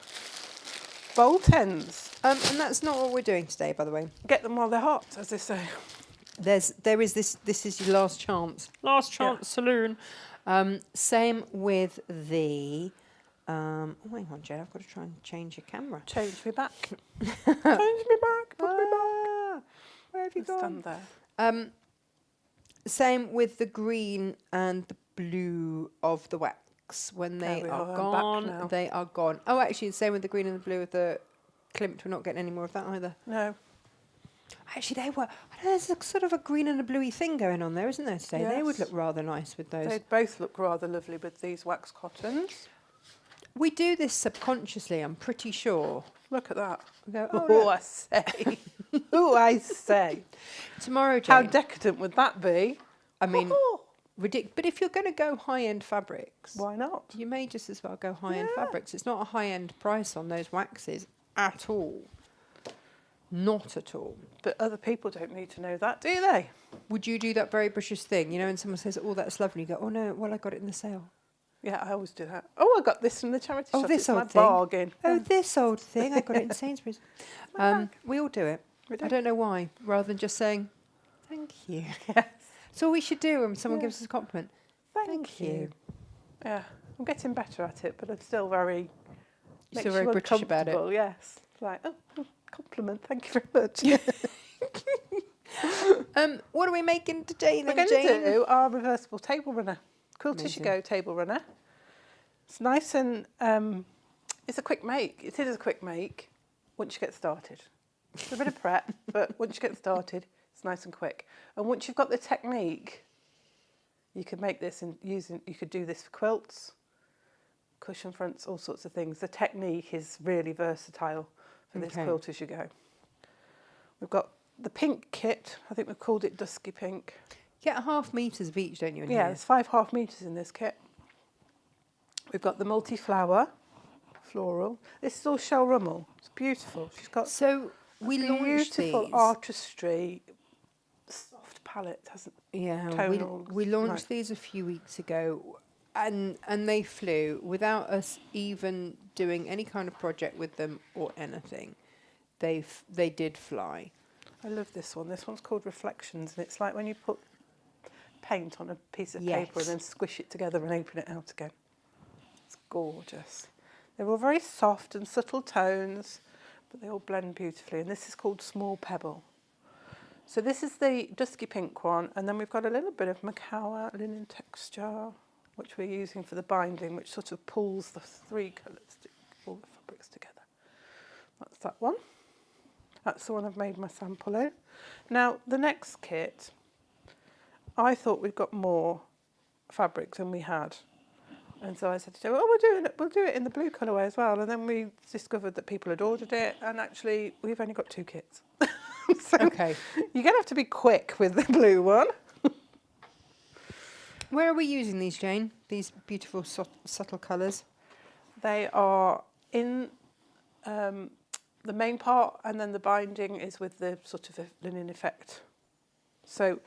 B: bolt ends.
A: And that's not what we're doing today, by the way.
B: Get them while they're hot, as they say.
A: There is this is your last chance. Last chance saloon. Same with the oh, hang on, Jane, I've got to try and change your camera.
B: Change me back. Change me back. Put me back.
A: Where have you gone?
B: Stand there.
A: Same with the green and the blue of the wax. When they are gone, they are gone. Oh, actually, the same with the green and the blue of the Climp. We're not getting any more of that either.
B: No.
A: Actually, they were. There's a sort of a green and a bluey thing going on there, isn't there today?
B: Yes.
A: They would look rather nice with those.
B: They'd both look rather lovely with these wax cottons.
A: We do this subconsciously, I'm pretty sure.
B: Look at that.
A: We go,
B: Oh, I say. Oh, I say.
A: Tomorrow, Jane.
B: How decadent would that be?
A: I mean, ridiculous. But if you're going to go high-end fabrics,
B: why not?
A: you may just as well go high-end fabrics. It's not a high-end price on those waxes at all. Not at all.
B: But other people don't need to know that, do they?
A: Would you do that very British thing, you know, and someone says, oh, that's lovely, you go, oh no, well, I got it in the sale.
B: Yeah, I always do that. Oh, I got this from the charity shop.
A: This
B: it's
A: old
B: my
A: thing.
B: bargain.
A: Oh, this old thing, I got it in Sainsbury's. We all do it.
B: We do.
A: I don't know why, rather than just saying, thank you.
B: Yes.
A: That's all we should do when someone gives us a compliment.
B: Thank you. Yeah, I'm getting better at it, but I'm still very...
A: Still very British about it.
B: Yes. It's like, oh, compliment, thank you very much.
A: What are we making today then,
B: We're going
A: Jane?
B: to do our reversible table runner. Quilt as you
A: Amazing.
B: go table runner. It's nice and it's a quick make. It is a quick make once you get started. It's a bit of prep, but once you get started, it's nice and quick. And once you've got the technique, you could make this you could do this for quilts, cushion fronts, all sorts of things. The technique is really versatile for this quilt as you go. We've got the pink kit. I think we've called it dusky pink.
A: Get 1/2 metres of each, don't you?
B: Yeah, there's 5 1/2 metres in this kit. We've got the multi-flower floral. This is all shell rummel. It's beautiful. She's got
A: we launched
B: beautiful
A: these.
B: artistry, soft palette, hasn't?
A: Yeah,
B: tonals.
A: we launched these a few weeks ago, and they flew without us even doing any kind of project with them or anything. They did fly.
B: I love this one. This one's called Reflections, and it's like when you put paint on a piece of paper and then squish it together and open it out again. It's gorgeous. They're all very soft and subtle tones, but they all blend beautifully. And this is called Small Pebble. So this is the dusky pink one, and then we've got a little bit of Macawa linen texture, which we're using for the binding, which sort of pulls the three colours, all the fabrics together. That's that one. That's the one I've made my sample in. Now, the next kit, I thought we'd got more fabric than we had. And so I said to Jo, oh, we'll do it in the blue colourway as well. And then we discovered that people had ordered it, and actually we've only got 2 kits. So
A: okay.
B: You're going to have to be quick with the blue one.
A: Where are we using these, Jane? These beautiful subtle colours?
B: They are in the main part, and then the binding is with the sort of linen effect. So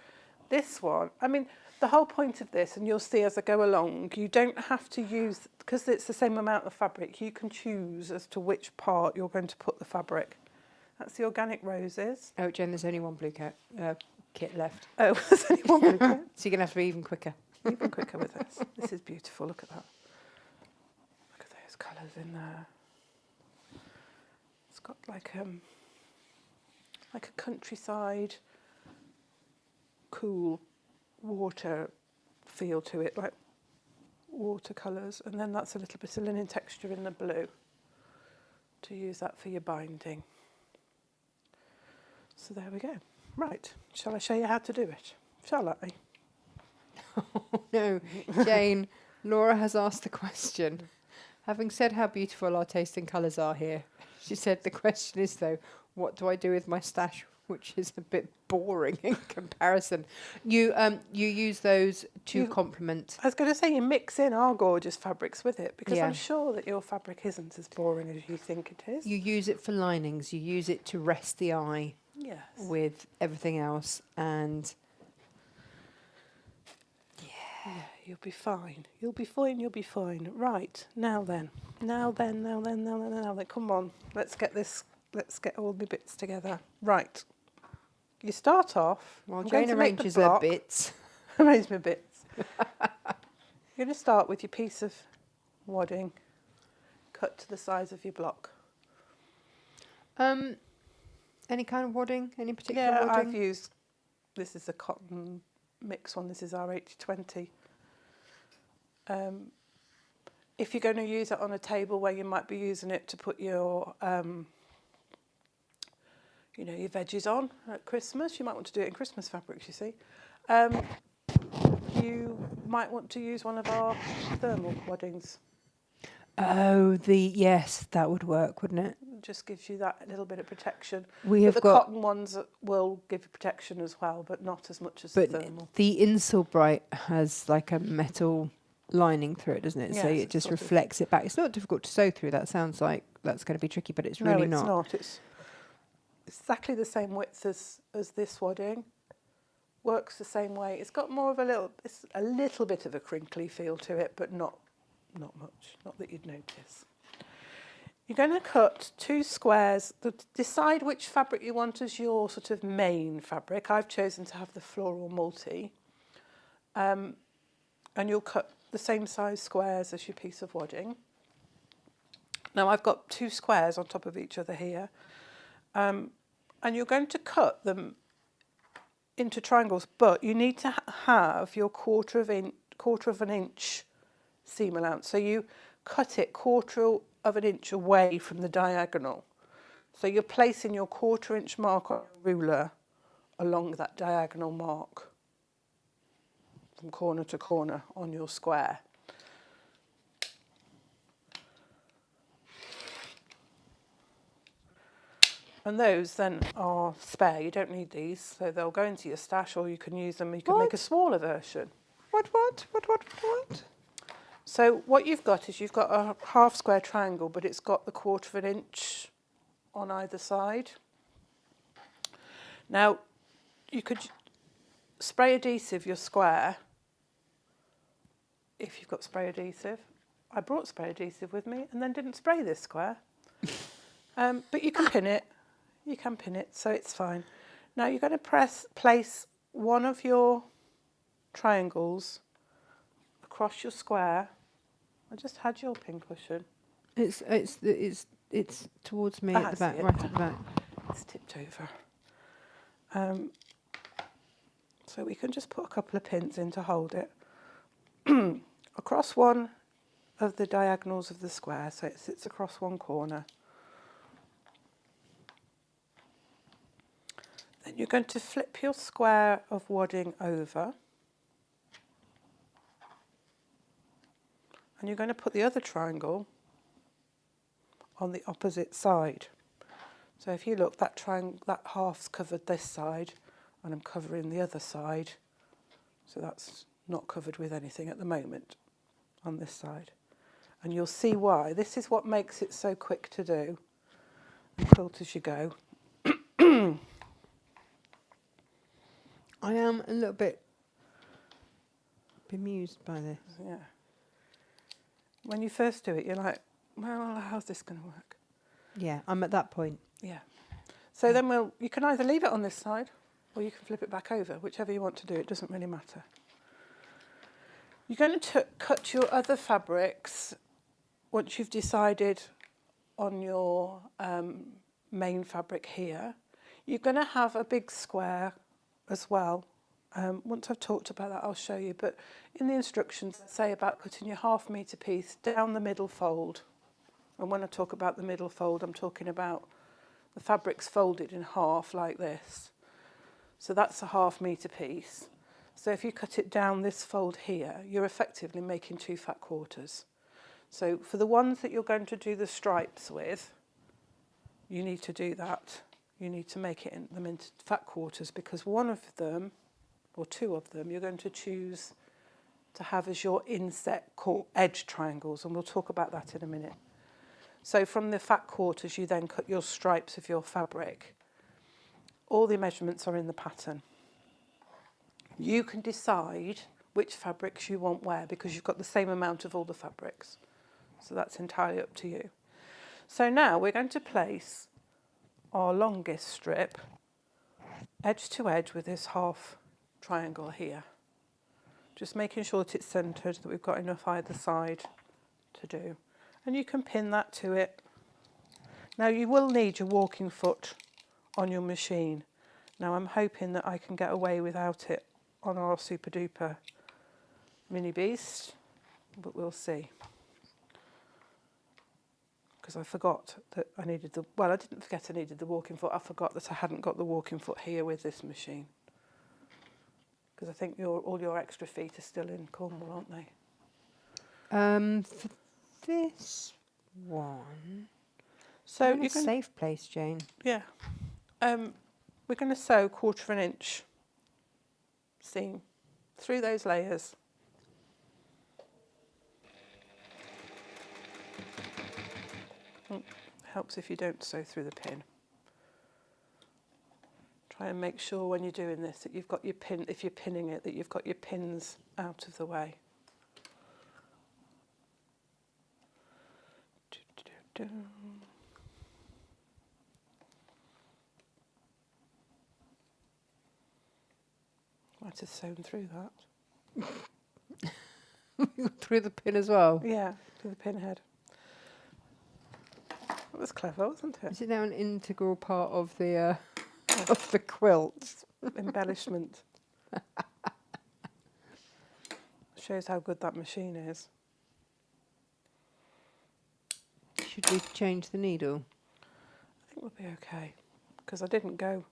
B: this one, I mean, the whole point of this, and you'll see as I go along, you don't have to use, because it's the same amount of fabric, you can choose as to which part you're going to put the fabric. That's the organic roses.
A: Oh, Jen, there's only one blue kit left.
B: Oh, there's only one blue kit?
A: So you're going to have to be even quicker.
B: Even quicker with this. This is beautiful, look at that. Look at those colours in there. It's got like a countryside, cool water feel to it, like watercolours, and then that's a little bit of linen texture in the blue to use that for your binding. So there we go. Right, shall I show you how to do it? Shall I?
A: Oh no, Jane, Laura has asked the question. Having said how beautiful our taste in colours are here, she said the question is though, what do I do with my stash, which is a bit boring in comparison. You use those to complement.
B: I was going to say you mix in our gorgeous fabrics with it, because I'm sure that your fabric isn't as boring as you think it is.
A: You use it for linings. You use it to rest the eye.
B: Yes.
A: With everything else, and
B: yeah, you'll be fine. You'll be fine. You'll be fine. Right, now then. Come on, let's get all the bits together. Right. You start off.
A: While Jane arranges her bits.
B: Arrange my bits. You're going to start with your piece of wadding, cut to the size of your block.
A: Any kind of wadding? Any particular wadding?
B: I've used, this is a cotton mix one, this is our 80/20. If you're going to use it on a table where you might be using it to put your, your veggies on at Christmas, you might want to do it in Christmas fabrics, you see. You might want to use one of our thermal waddings.
A: Oh, yes, that would work, wouldn't it?
B: It just gives you that little bit of protection.
A: The
B: cotton ones will give you protection as well, but not as much as the thermal.
A: The Insulbright has like a metal lining through it, doesn't it? Yes, so it just reflects it back. It's not difficult to sew through. That sounds like that's going to be tricky, but it's really not.
B: No, it's not. It's exactly the same width as this wadding. Works the same way. It's got more of it's a little bit of a crinkly feel to it, but not much. Not that you'd notice. You're going to cut 2 squares. Decide which fabric you want as your sort of main fabric. I've chosen to have the floral multi. And you'll cut the same size squares as your piece of wadding. Now I've got 2 squares on top of each other here. And you're going to cut them into triangles, but you need to have your quarter of an inch seam allowance. So you cut it quarter of an inch away from the diagonal. So you're placing your quarter-inch mark on a ruler along that diagonal mark from corner to corner on your square. And those then are spare. You don't need these, so they'll go into your stash, or you can use them. You can make a smaller version.
A: What?
B: So what you've got is you've got a half square triangle, but it's got the quarter of an inch on either side. Now, you could spray adhesive your square if you've got spray adhesive. I brought spray adhesive with me and then didn't spray this square. But you can pin it. You can pin it, so it's fine. Now you're going to place one of your triangles across your square. I just had your pin cushion.
A: It's towards me at the back, right at the back.
B: It's tipped over. So we can just put a couple of pins in to hold it across one of the diagonals of the square, so it sits across one corner. Then you're going to flip your square of wadding over, and you're going to put the other triangle on the opposite side. So if you look, that half's covered this side, and I'm covering the other side, so that's not covered with anything at the moment on this side. And you'll see why. This is what makes it so quick to do, and quilt as you go.
A: I am a little bit bemused by this.
B: Yeah. When you first do it, you're like, well, how's this going to work?
A: Yeah, I'm at that point.
B: Yeah. So then you can either leave it on this side, or you can flip it back over, whichever you want to do. It doesn't really matter. You're going to cut your other fabrics once you've decided on your main fabric here. You're going to have a big square as well. Once I've talked about that, I'll show you. But in the instructions, say about cutting your 1/2 metre piece down the middle fold. And when I talk about the middle fold, I'm talking about the fabric's folded in half like this. So that's a 1/2 metre piece. So if you cut it down this fold here, you're effectively making 2 fat quarters. So for the ones that you're going to do the stripes with, you need to do that. You need to make them into fat quarters, because one of them, or 2 of them, you're going to choose to have as your inset edge triangles, and we'll talk about that in a minute. So from the fat quarters, you then cut your stripes of your fabric. All the measurements are in the pattern. You can decide which fabrics you want where, because you've got the same amount of all the fabrics. So that's entirely up to you. So now we're going to place our longest strip edge to edge with this 1/2 triangle here. Just making sure that it's centred, that we've got enough either side to do. And you can pin that to it. Now you will need your walking foot on your machine. Now I'm hoping that I can get away without it on our Super Duper Mini Beast, but we'll see. Because I forgot that I needed I didn't forget I needed the walking foot, I forgot that I hadn't got the walking foot here with this machine. Because I think all your extra feet are still in Cornwall, aren't they?
A: For this one,
B: so
A: you can safe place, Jane.
B: Yeah. We're going to sew 1/4 inch seam through those layers. Helps if you don't sew through the pin. Try and make sure when you're doing this that you've got your pin, if you're pinning it, that you've got your pins out of the way. Might have sewn through that.
A: Through the pin as well?
B: Yeah, through the pin head. That was clever, wasn't it?
A: Is it now an integral part of the quilt?
B: Embellishment. Shows how good that machine is.
A: Should we change the needle?
B: I think we'll be okay, because I didn't go.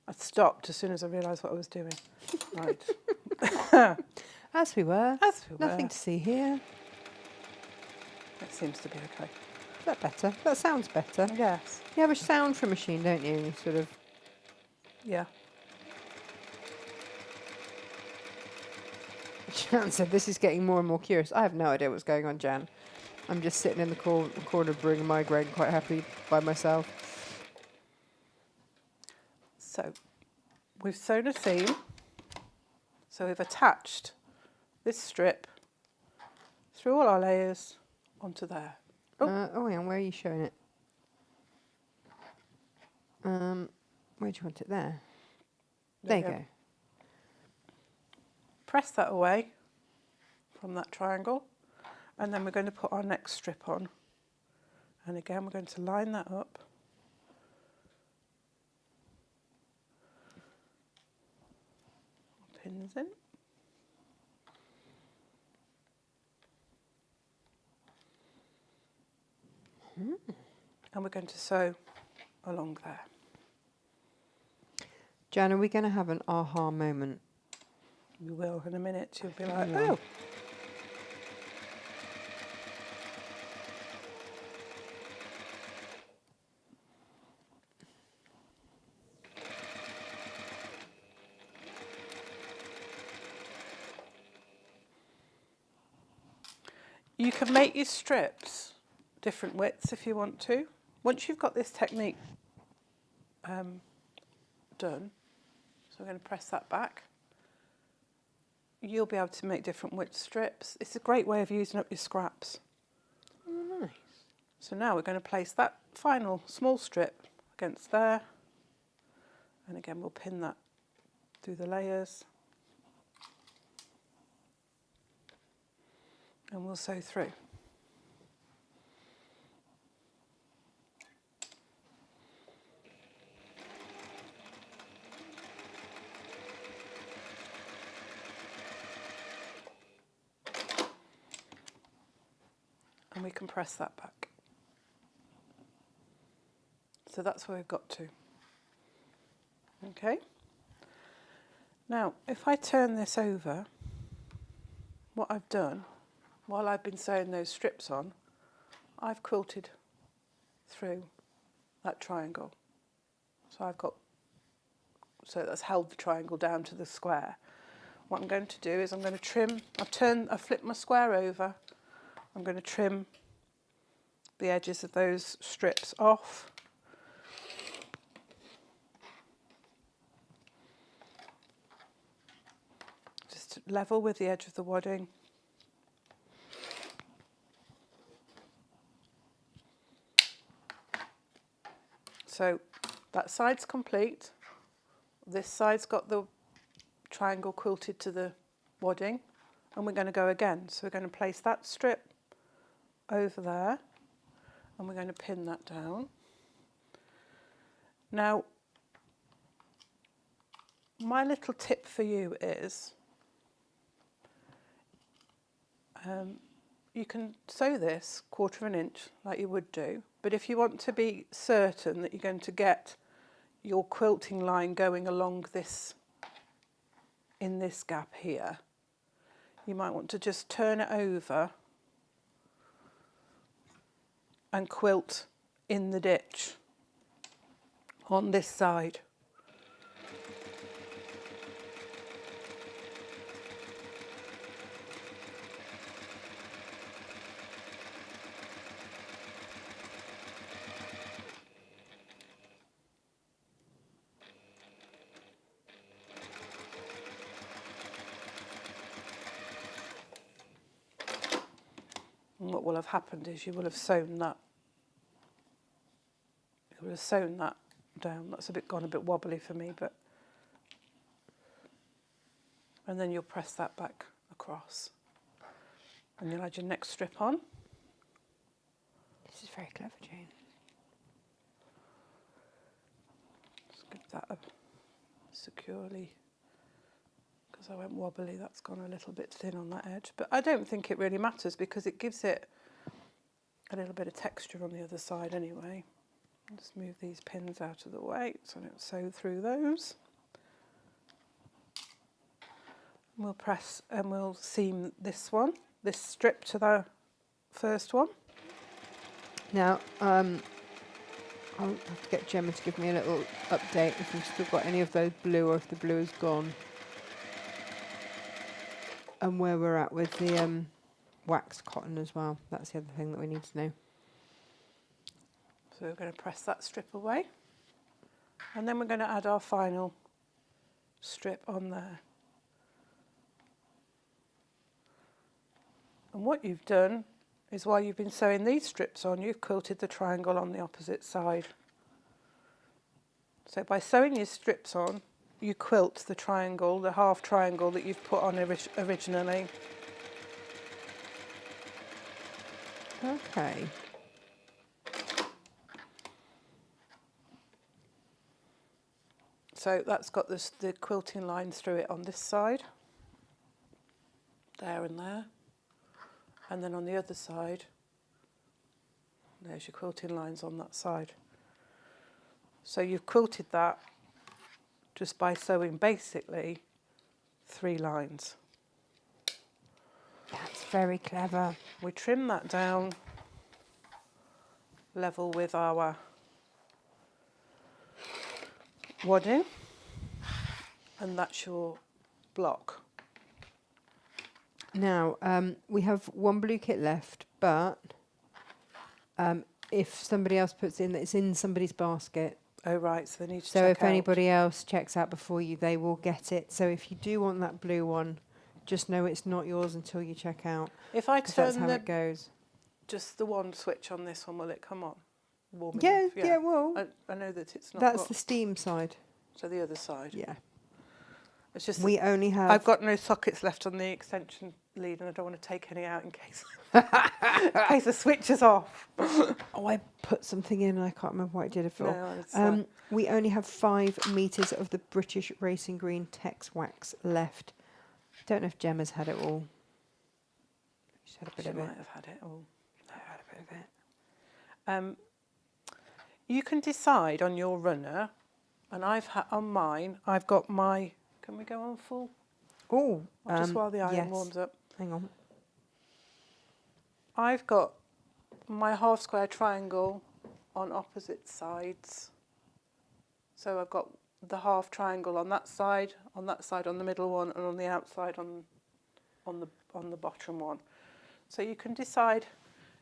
B: I stopped as soon as I realised what I was doing. Right.
A: As we were.
B: As we were.
A: Nothing to see here.
B: It seems to be okay.
A: Is that better? That sounds better.
B: Yes.
A: You have a sound for a machine, don't you? You sort of...
B: Yeah.
A: Jan said, this is getting more and more curious. I have no idea what's going on, Jan. I'm just sitting in the corner brewing a migraine quite happily by myself.
B: So, we've sewn a seam. So we've attached this strip through all our layers onto there.
A: Oh, yeah, where are you showing it? Where do you want it? There you go.
B: press that away from that triangle, and then we're going to put our next strip on. And again, we're going to line that up. Pins in. And we're going to sew along there.
A: Jan, are we going to have an aha moment?
B: You will in a minute. You'll be like, oh. You can make your strips different widths if you want to. Once you've got this technique done, so we're going to press that back, you'll be able to make different width strips. It's a great way of using up your scraps.
A: Oh, nice.
B: So now we're going to place that final small strip against there, and again we'll pin that through the layers, and we'll sew through. And we can press that back. So that's where we've got to. Okay. Now, if I turn this over, what I've done, while I've been sewing those strips on, I've quilted through that triangle. So that's held the triangle down to the square. What I'm going to do is I'm going to trim, I've flipped my square over. I'm going to trim the edges of those strips off. Just level with the edge of the wadding. So that side's complete. This side's got the triangle quilted to the wadding, and we're going to go again. So we're going to place that strip over there, and we're going to pin that down. Now, my little tip for you is you can sew this 1/4 of an inch like you would do, but if you want to be certain that you're going to get your quilting line going along this, in this gap here, you might want to just turn it over and quilt in the ditch on this side. And what will have happened is you will have sewn that. You will have sewn that down. That's gone a bit wobbly for me, but. And then you'll press that back across. And you'll add your next strip on.
A: This is very clever, Jane.
B: Just give that up securely. Because I went wobbly, that's gone a little bit thin on that edge. But I don't think it really matters because it gives it a little bit of texture on the other side anyway. I'll just move these pins out of the way so I don't sew through those. And we'll press and we'll seam this strip to the first one.
A: Now, I'll have to get Gemma to give me a little update if we've still got any of those blue or if the blue is gone. And where we're at with the waxed cotton as well. That's the other thing that we need to know.
B: So we're going to press that strip away. And then we're going to add our final strip on there. And what you've done is while you've been sewing these strips on, you've quilted the triangle on the opposite side. So by sewing your strips on, you quilt the triangle, the half triangle that you've put on originally.
A: Okay.
B: So that's got the quilting lines through it on this side, there and there. And then on the other side, there's your quilting lines on that side. So you've quilted that just by sewing basically 3 lines.
A: That's very clever.
B: We trim that down level with our wadding, and that's your block.
A: Now, we have one blue kit left, but if somebody else puts in that it's in somebody's basket,
B: Oh right, so they need to
A: so
B: check
A: if
B: out.
A: anybody else checks out before you, they will get it. So if you do want that blue one, just know it's not yours until you check out.
B: If I
A: 'Cause that's
B: turn
A: how it goes.
B: just the one switch on this one, will it come on? Warm
A: Yeah,
B: enough?
A: yeah, well,
B: I know that it's not
A: that's
B: got,
A: the steam side.
B: so the other side.
A: Yeah.
B: It's just
A: We only have...
B: I've got no sockets left on the extension lead, and I don't want to take any out in case the switch is off.
A: Oh, I put something in and I can't remember what I did it for.
B: No, it's,
A: we only have 5 metres of the British Racing Green Tex Wax left. Don't know if Gemma's had it all. She's had a bit
B: she
A: of
B: might
A: it.
B: have had it all.
A: I had a bit of it.
B: You can decide on your runner, and on mine, I've got my. Can we go on full?
A: Oh,
B: Just while the iron
A: yes.
B: warms up.
A: Hang on.
B: I've got my half square triangle on opposite sides. So I've got the half triangle on that side, on the middle one, and on the outside on the bottom one. So you can decide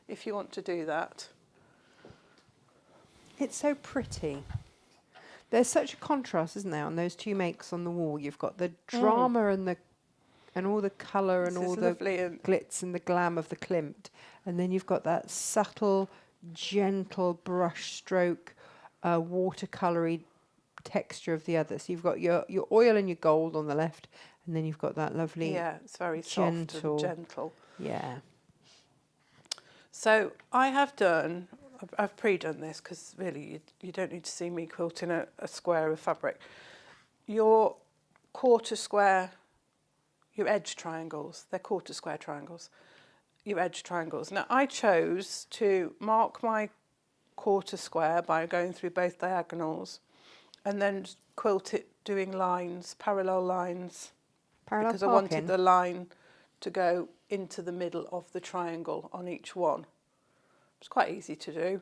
B: if you want to do that.
A: It's so pretty. There's such a contrast, isn't there, on those 2 makes on the wall? You've got the drama and all the colour and all the glitz and the glam of the Climp, and then you've got that subtle, gentle brush stroke, watercoloury texture of the other. So you've got your oil and your gold on the left, and then you've got that lovely,
B: it's very soft and gentle.
A: Yeah.
B: So I have done. I've pre-done this because really you don't need to see me quilting a square of fabric. Your quarter square, your edge triangles, they're quarter square triangles, your edge triangles. Now I chose to mark my quarter square by going through both diagonals and then quilt it doing lines, parallel lines, because I wanted the line to go into the middle of the triangle on each one. It's quite easy to do.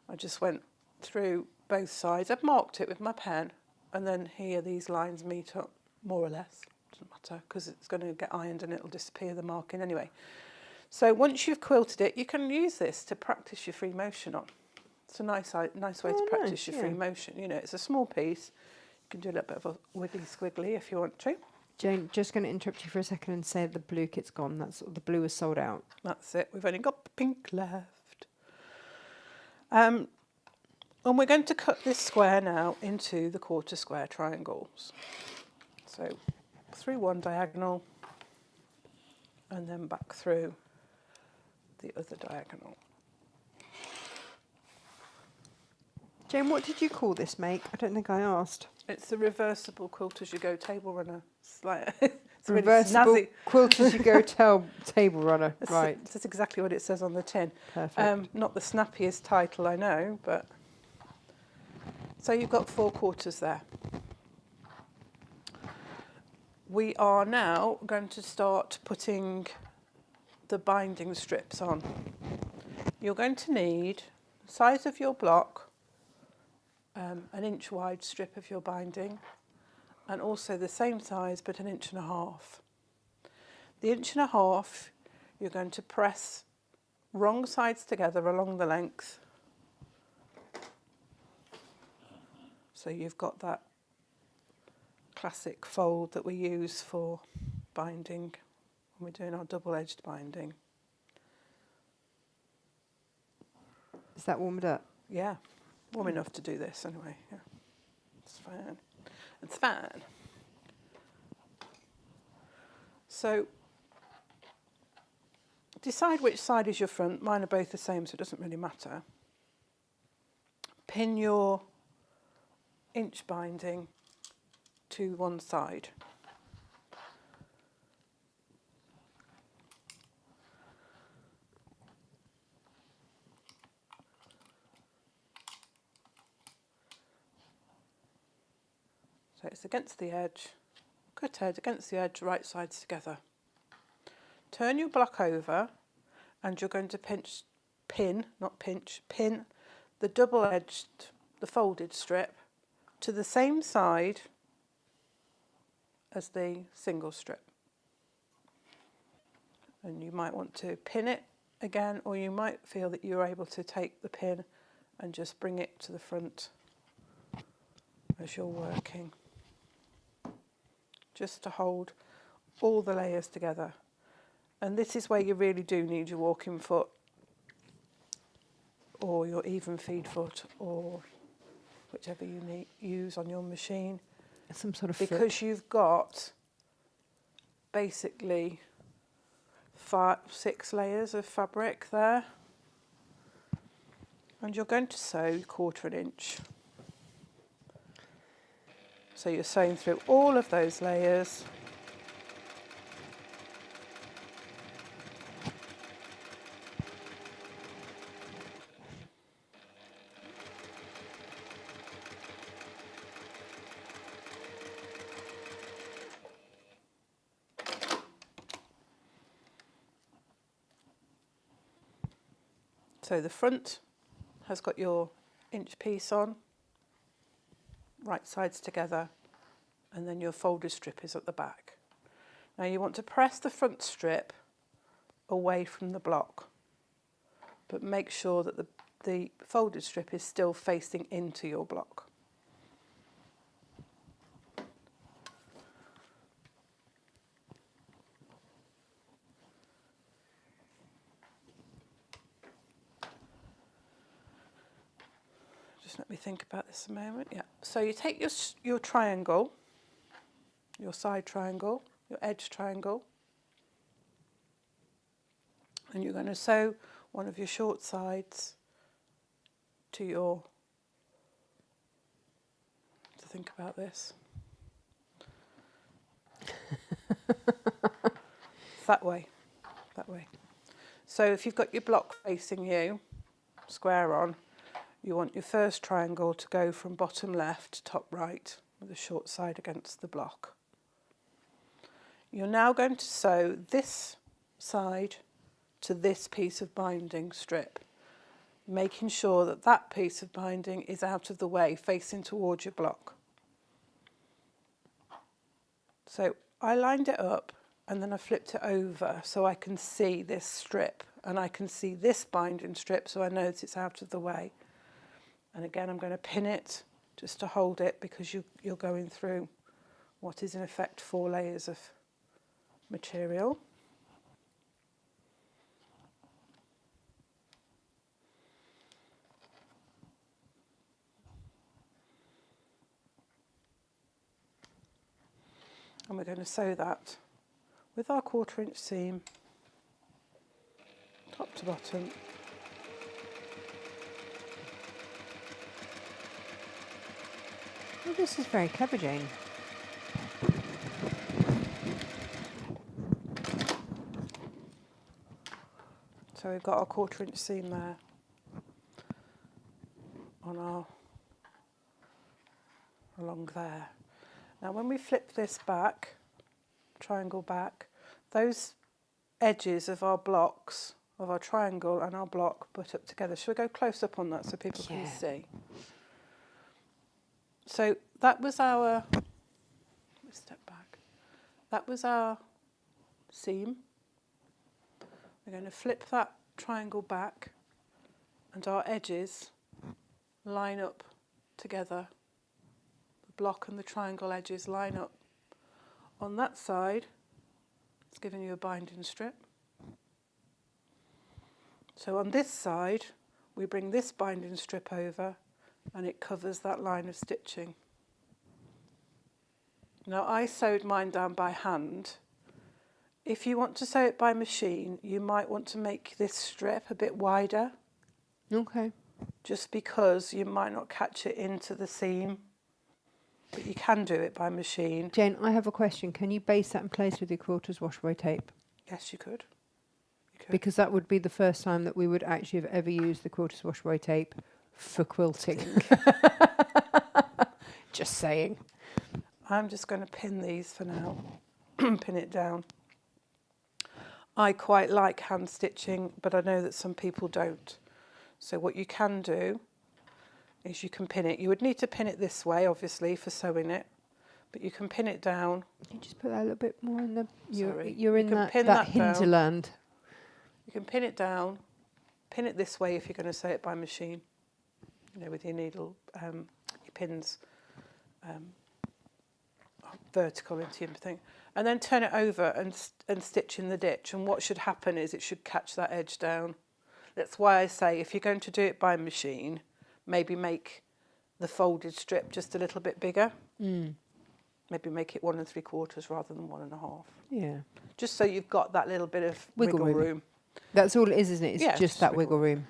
B: I just went through both sides. I've marked it with my pen, and then here these lines meet up, more or less. Doesn't matter, because it's going to get ironed and it'll disappear the marking anyway. So once you've quilted it, you can use this to practice your free motion on. It's a nice way to practice your free motion. You know, it's a small piece. You can do a little bit of a wiggly squiggly if you want to.
A: Jane, just going to interrupt you for a second and say the blue kit's gone. The blue is sold out.
B: That's it. We've only got the pink left. And we're going to cut this square now into the quarter square triangles. So through one diagonal and then back through the other diagonal.
A: Jane, what did you call this make? I don't think I asked.
B: It's the reversible quilt as you go table runner. It's like it's
A: reversible
B: really
A: quilt as you go table runner. Right.
B: That's exactly what it says on the tin.
A: Perfect.
B: Not the snappiest title, I know, but so you've got 4 quarters there. We are now going to start putting the binding strips on. You're going to need the size of your block, an inch wide strip of your binding, and also the same size but an inch and a half. The inch and a half you're going to press wrong sides together along the length, so you've got that classic fold that we use for binding when we're doing our double-edged binding.
A: Is that warmed up?
B: Yeah, warm enough to do this anyway. Yeah, it's fine. It's fine. So decide which side is your front. Mine are both the same, so it doesn't really matter. Pin your inch binding to one side. So it's against the edge, cut head against the edge, right sides together. Turn your block over and you're going to pin the double-edged, the folded strip to the same side as the single strip. And you might want to pin it again, or you might feel that you're able to take the pin and just bring it to the front as you're working, just to hold all the layers together. And this is where you really do need your walking foot or your even feed foot, or whichever you use on your machine.
A: Some sort of
B: because you've got basically 5-6 layers of fabric there, and you're going to sew 1/4 inch. So you're sewing through all of those layers. So the front has got your inch piece on, right sides together, and then your folded strip is at the back. Now you want to press the front strip away from the block, but make sure that the folded strip is still facing into your block. Let me think about this a moment. Yeah. So you take your triangle, your side triangle, your edge triangle, and you're going to sew one of your short sides to your, to think about this. That way. So if you've got your block facing you, square on, you want your first triangle to go from bottom left to top right with the short side against the block. You're now going to sew this side to this piece of binding strip, making sure that that piece of binding is out of the way, facing towards your block. So I lined it up and then I flipped it over so I can see this strip, and I can see this binding strip, so I know that it's out of the way. And again, I'm going to pin it just to hold it, because you're going through what is in effect 4 layers of material. And we're going to sew that with our 1/4 inch seam, top to bottom.
A: Well, this is very clever, Jane.
B: So we've got our 1/4 inch seam there on our, along there. Now when we flip this back, triangle back, those edges of our blocks, of our triangle and our block, butt up together. Shall we go close up on that so people can see? So that was our, let's step back, that was our seam. We're going to flip that triangle back and our edges line up together. The block and the triangle edges line up. On that side, it's giving you a binding strip. So on this side, we bring this binding strip over and it covers that line of stitching. Now I sewed mine down by hand, If you want to sew it by machine, you might want to make this strip a bit wider.
A: Okay.
B: Just because you might not catch it into the seam. But you can do it by machine.
A: Jane, I have a question. Can you base that in place with your quilter's washaway tape?
B: Yes, you could.
A: Because that would be the first time that we would actually have ever used the quilter's washaway tape for quilting. Just saying.
B: I'm just going to pin these for now. Pin it down. I quite like hand stitching, but I know that some people don't. So what you can do is you can pin it. You would need to pin it this way, obviously, for sewing it. But you can pin it down.
A: You just put that a little bit more in the...
B: Sorry.
A: You're in that hinterland.
B: You can pin it down. Pin it this way if you're going to sew it by machine. You know, with your needle, your pins vertical into your thing. And then turn it over and stitch in the ditch. And what should happen is it should catch that edge down. That's why I say if you're going to do it by machine, maybe make the folded strip just a little bit bigger. Maybe make it 1 3/4 rather than 1 1/2.
A: Yeah.
B: Just so you've got that little bit of wiggle room.
A: That's all it is, isn't it? It's
B: Yeah,
A: just that wiggle room.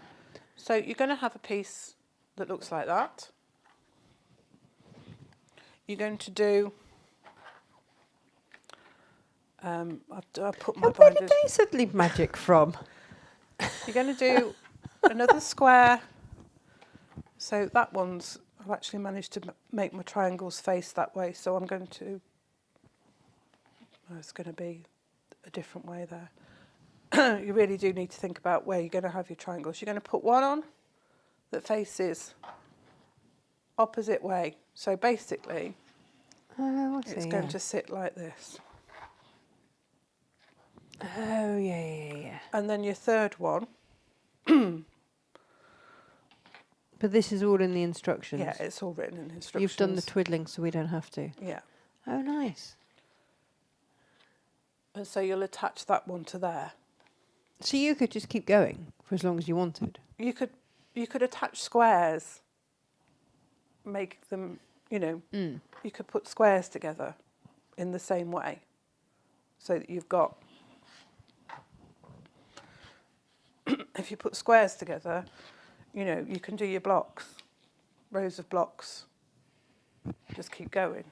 B: So you're going to have a piece that looks like that. You're going to do... I put my
A: Where
B: binders...
A: did they suddenly magic from?
B: You're going to do another square. So that one's... I've actually managed to make my triangles face that way, so I'm going to... it's going to be a different way there. You really do need to think about where you're going to have your triangles. You're going to put one on that faces opposite way. So basically, it's going to sit like this.
A: Oh, yeah.
B: And then your third one...
A: But this is all in the instructions.
B: Yeah, it's all written in instructions.
A: You've done the twiddling, so we don't have to.
B: Yeah.
A: Oh, nice.
B: And so you'll attach that one to there.
A: So you could just keep going for as long as you wanted.
B: You could attach squares, make them, you know, you could put squares together in the same way, so that you've got. If you put squares together, you know, you can do your blocks, rows of blocks. Just keep going.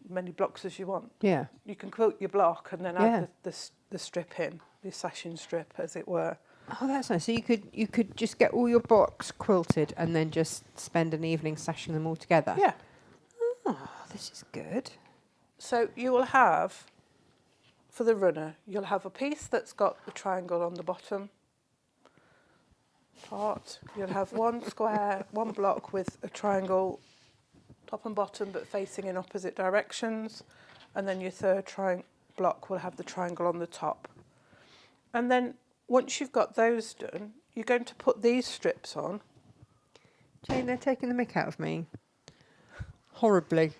B: Many blocks as you want.
A: Yeah.
B: You can quilt your block and then add the strip in, the sashing strip, as it were.
A: Oh, that's nice. So you could just get all your blocks quilted and then just spend an evening sashing them all together.
B: Yeah.
A: Oh, this is good.
B: So you will have, for the runner, you'll have a piece that's got the triangle on the bottom part. You'll have one square, one block with a triangle top and bottom but facing in opposite directions, and then your third block will have the triangle on the top. And then once you've got those done, you're going to put these strips on.
A: Jane, they're taking the mick out of me. Horribly.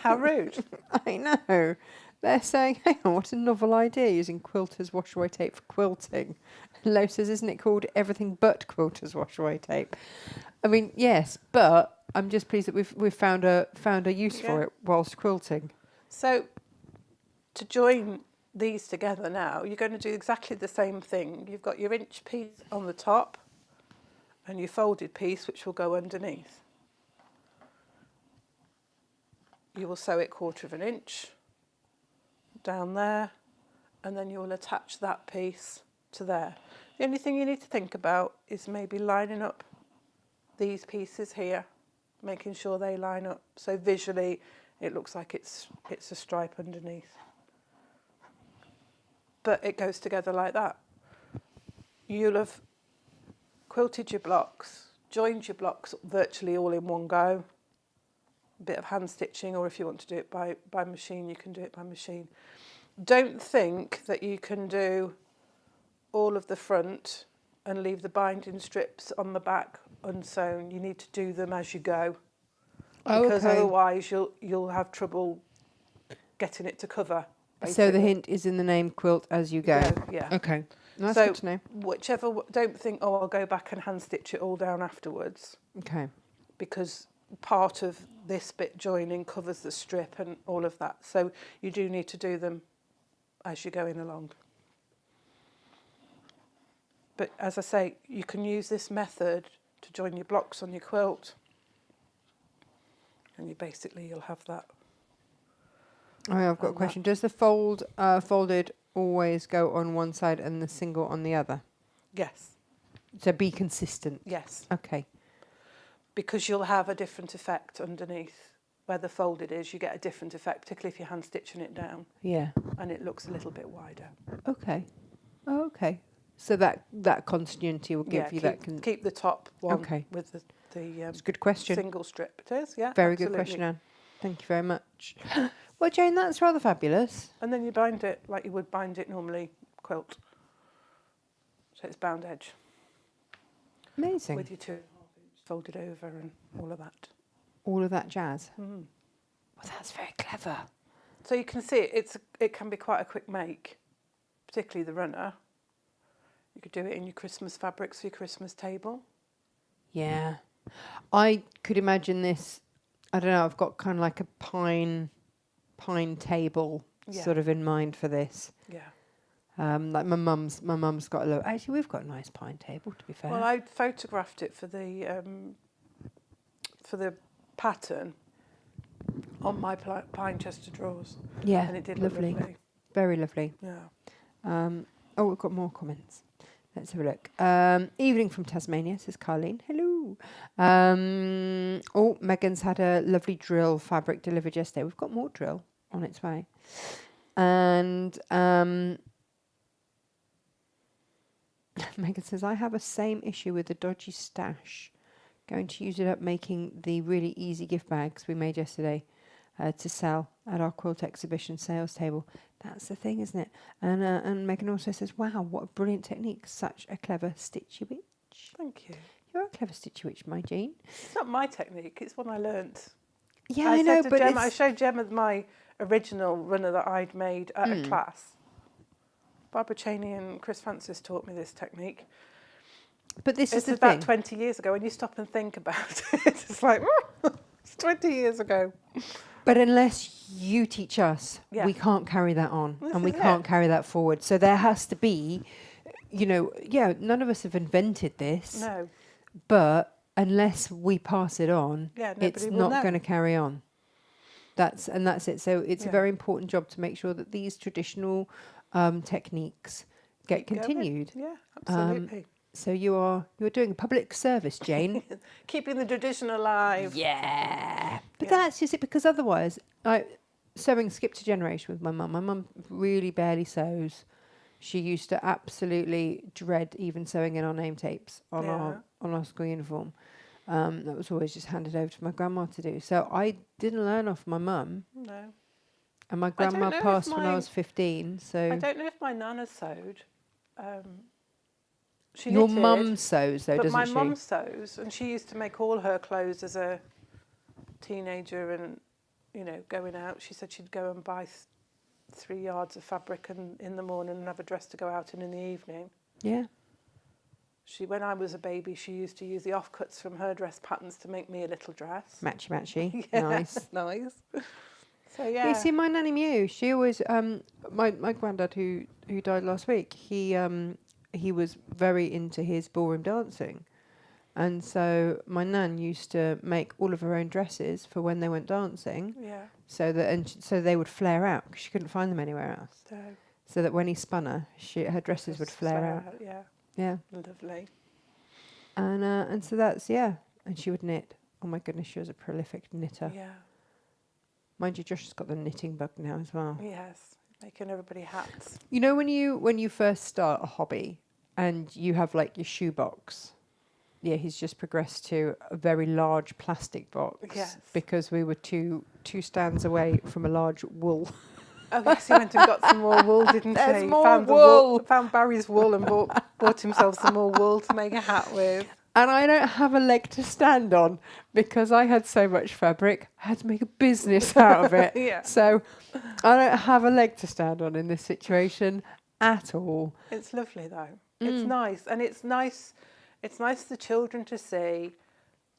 B: How rude.
A: I know. They're saying, hang on, what a novel idea, using quilter's washaway tape for quilting. And Lo says, isn't it called everything but quilter's washaway tape? I mean, yes, but I'm just pleased that we've found a use for it whilst quilting.
B: So to join these together now, you're going to do exactly the same thing. You've got your inch piece on the top and your folded piece, which will go underneath. You will sew it 1/4 of an inch down there, and then you will attach that piece to there. The only thing you need to think about is maybe lining up these pieces here, making sure they line up so visually it looks like it's a stripe underneath. But it goes together like that. You'll have quilted your blocks, joined your blocks virtually all in one go. A bit of hand stitching, or if you want to do it by machine, you can do it by machine. Don't think that you can do all of the front and leave the binding strips on the back unsewn. You need to do them as you go, because otherwise you'll have trouble getting it to cover. Basically.
A: So the hint is in the name, quilt as you go.
B: Yeah.
A: Okay. That's
B: so
A: good to know.
B: Don't think, oh, I'll go back and hand stitch it all down afterwards.
A: Okay.
B: Because part of this bit joining covers the strip and all of that. So you do need to do them as you're going along. But as I say, you can use this method to join your blocks on your quilt, and you'll have that.
A: Oh, I've got a question. Does the folded always go on one side and the single on the other?
B: Yes.
A: So be consistent.
B: Yes.
A: Okay.
B: Because you'll have a different effect underneath where the folded is. You get a different effect, particularly if you're hand stitching it down.
A: Yeah.
B: And it looks a little bit wider.
A: Okay. Oh, okay. So that continuity will give you that.
B: Keep the top one with the
A: it's a good question.
B: Single strip. It is, yeah.
A: Very
B: absolutely.
A: good question, Anne. Thank you very much. Well, Jane, that's rather fabulous.
B: And then you bind it like you would bind it normally quilt. So it's bound edge.
A: Amazing.
B: With your 2.5 inch folded over and all of that.
A: All of that jazz.
B: Mm.
A: Well, that's very clever.
B: So you can see it can be quite a quick make, particularly the runner. You could do it in your Christmas fabrics for your Christmas table.
A: Yeah. I could imagine this, I don't know, I've got kind of like a pine table sort of in mind for this.
B: Yeah.
A: Like my mum's got a little, actually we've got a nice pine table, to be fair.
B: Well, I photographed it for the pattern on my pine chest of drawers.
A: Yeah,
B: and it did
A: lovely.
B: look lovely.
A: Very lovely.
B: Yeah.
A: Oh, we've got more comments. Let's have a look. Evening from Tasmania, says Carleen. Hello. Megan's had a lovely drill fabric delivered yesterday. We've got more drill on its way. And Megan says, I have a same issue with the dodgy stash. Going to use it up making the really easy gift bags we made yesterday to sell at our quilt exhibition sales table. That's the thing, isn't it? And Megan also says, wow, what a brilliant technique. Such a clever stitchy witch.
B: Thank you.
A: You're a clever stitchy witch, my Jane.
B: It's not my technique, it's one I learnt.
A: Yeah, I know, but
B: Gemma, I showed Gemma my original runner that I'd made at a class. Barbara Cheney and Chris Francis taught me this technique.
A: But this is the
B: about
A: thing.
B: 20 years ago. When you stop and think about it, it's like, it's 20 years ago.
A: But unless you teach us, we can't carry that on and we can't carry that forward. So there has to be, none of us have invented this.
B: No.
A: But unless we pass it on, it's not going to carry on. That's it. So it's a very important job to make sure that these traditional techniques get continued.
B: Yeah, absolutely.
A: So you're doing a public service, Jane.
B: Keeping the tradition alive.
A: Yeah. But that's just it, because otherwise, sewing skipped a generation with my mum. My mum really barely sews. She used to absolutely dread even sewing in our name tapes on our school uniform. That was always just handed over to my grandma to do. So I didn't learn off my mum.
B: No.
A: And my grandma passed when I was 15. So
B: I don't know if my nana sewed.
A: Your mum sews, though, doesn't she?
B: But my mum sews, and she used to make all her clothes as a teenager and, going out. She said she'd go and buy 3 yards of fabric in the morning and have a dress to go out in the evening. Yeah. When I was a baby, she used to use the offcuts from her dress patterns to make me a little dress.
A: Matchy.
B: Yeah,
A: nice.
B: Nice. So, yeah.
A: You see, my Nanny Mew, she always, my granddad who died last week, he was very into his ballroom dancing. And so my nan used to make all of her own dresses for when they went dancing. Yeah. So they would flare out because she couldn't find them anywhere else. So that when he spun her, her dresses would flare out.
B: Yeah.
A: Yeah.
B: Lovely.
A: And so that's, and she would knit. Oh my goodness, she was a prolific knitter.
B: Yeah.
A: Mind you, Josh has got the knitting bug now as well.
B: Yes, making everybody hats.
A: You know, when you first start a hobby and you have like your shoebox. Yeah, he's just progressed to a very large plastic box.
B: Yes.
A: Because we were two stands away from a large wool.
B: Oh yes, he went and got some more wool, didn't
A: There's
B: he?
A: more
B: Found
A: wool.
B: Found Barry's wool and bought himself some more wool to make a hat with.
A: And I don't have a leg to stand on because I had so much fabric. I had to make a business out of it.
B: Yeah.
A: So I don't have a leg to stand on in this situation at all.
B: It's lovely though. It's nice, and it's nice for the children to see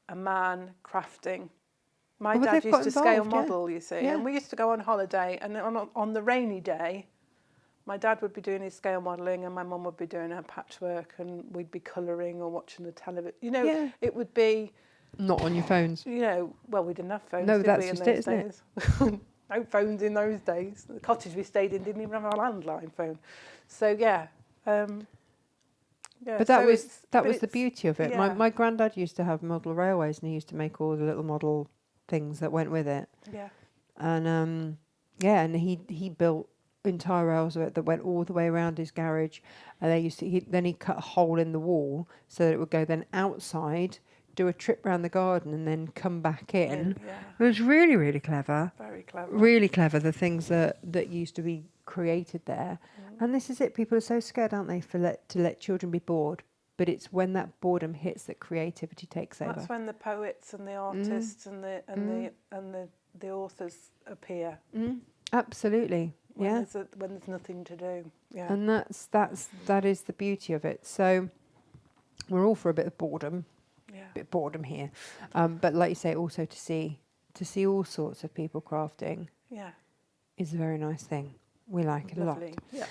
B: a man crafting. My
A: Well,
B: dad
A: they've
B: used
A: got
B: to scale
A: involved, yeah.
B: model, you see,
A: Yeah.
B: and we used to go on holiday, and on the rainy day, my dad would be doing his scale modelling and my mum would be doing her patchwork, and we'd be colouring or watching the television. You know,
A: Yeah.
B: it would be,
A: Not on your phones.
B: you know, well, we didn't have phones,
A: No,
B: did
A: that's
B: we, in
A: just
B: those
A: it, isn't it?
B: days? No phones in those days. The cottage we stayed in didn't even have a landline phone. So, yeah. Yeah,
A: But
B: so
A: that was the beauty of it.
B: Yeah.
A: My granddad used to have model railways, and he used to make all the little model things that went with it.
B: Yeah.
A: And and he built entire rails of it that went all the way around his garage, and then he cut a hole in the wall so that it would go then outside, do a trip round the garden, and then come back in.
B: Yeah.
A: It was really, really clever.
B: Very clever.
A: Really clever, the things that used to be created there. And this is it. People are so scared, aren't they, to let children be bored. But it's when that boredom hits that creativity takes over.
B: That's when the poets and the artists and the authors appear.
A: Absolutely.
B: When there's nothing to do. Yeah.
A: And that is the beauty of it. So we're all for a bit of boredom.
B: Yeah.
A: A bit of boredom here. But like you say, also to see all sorts of people crafting is a very nice thing. We like it
B: Lovely.
A: a lot.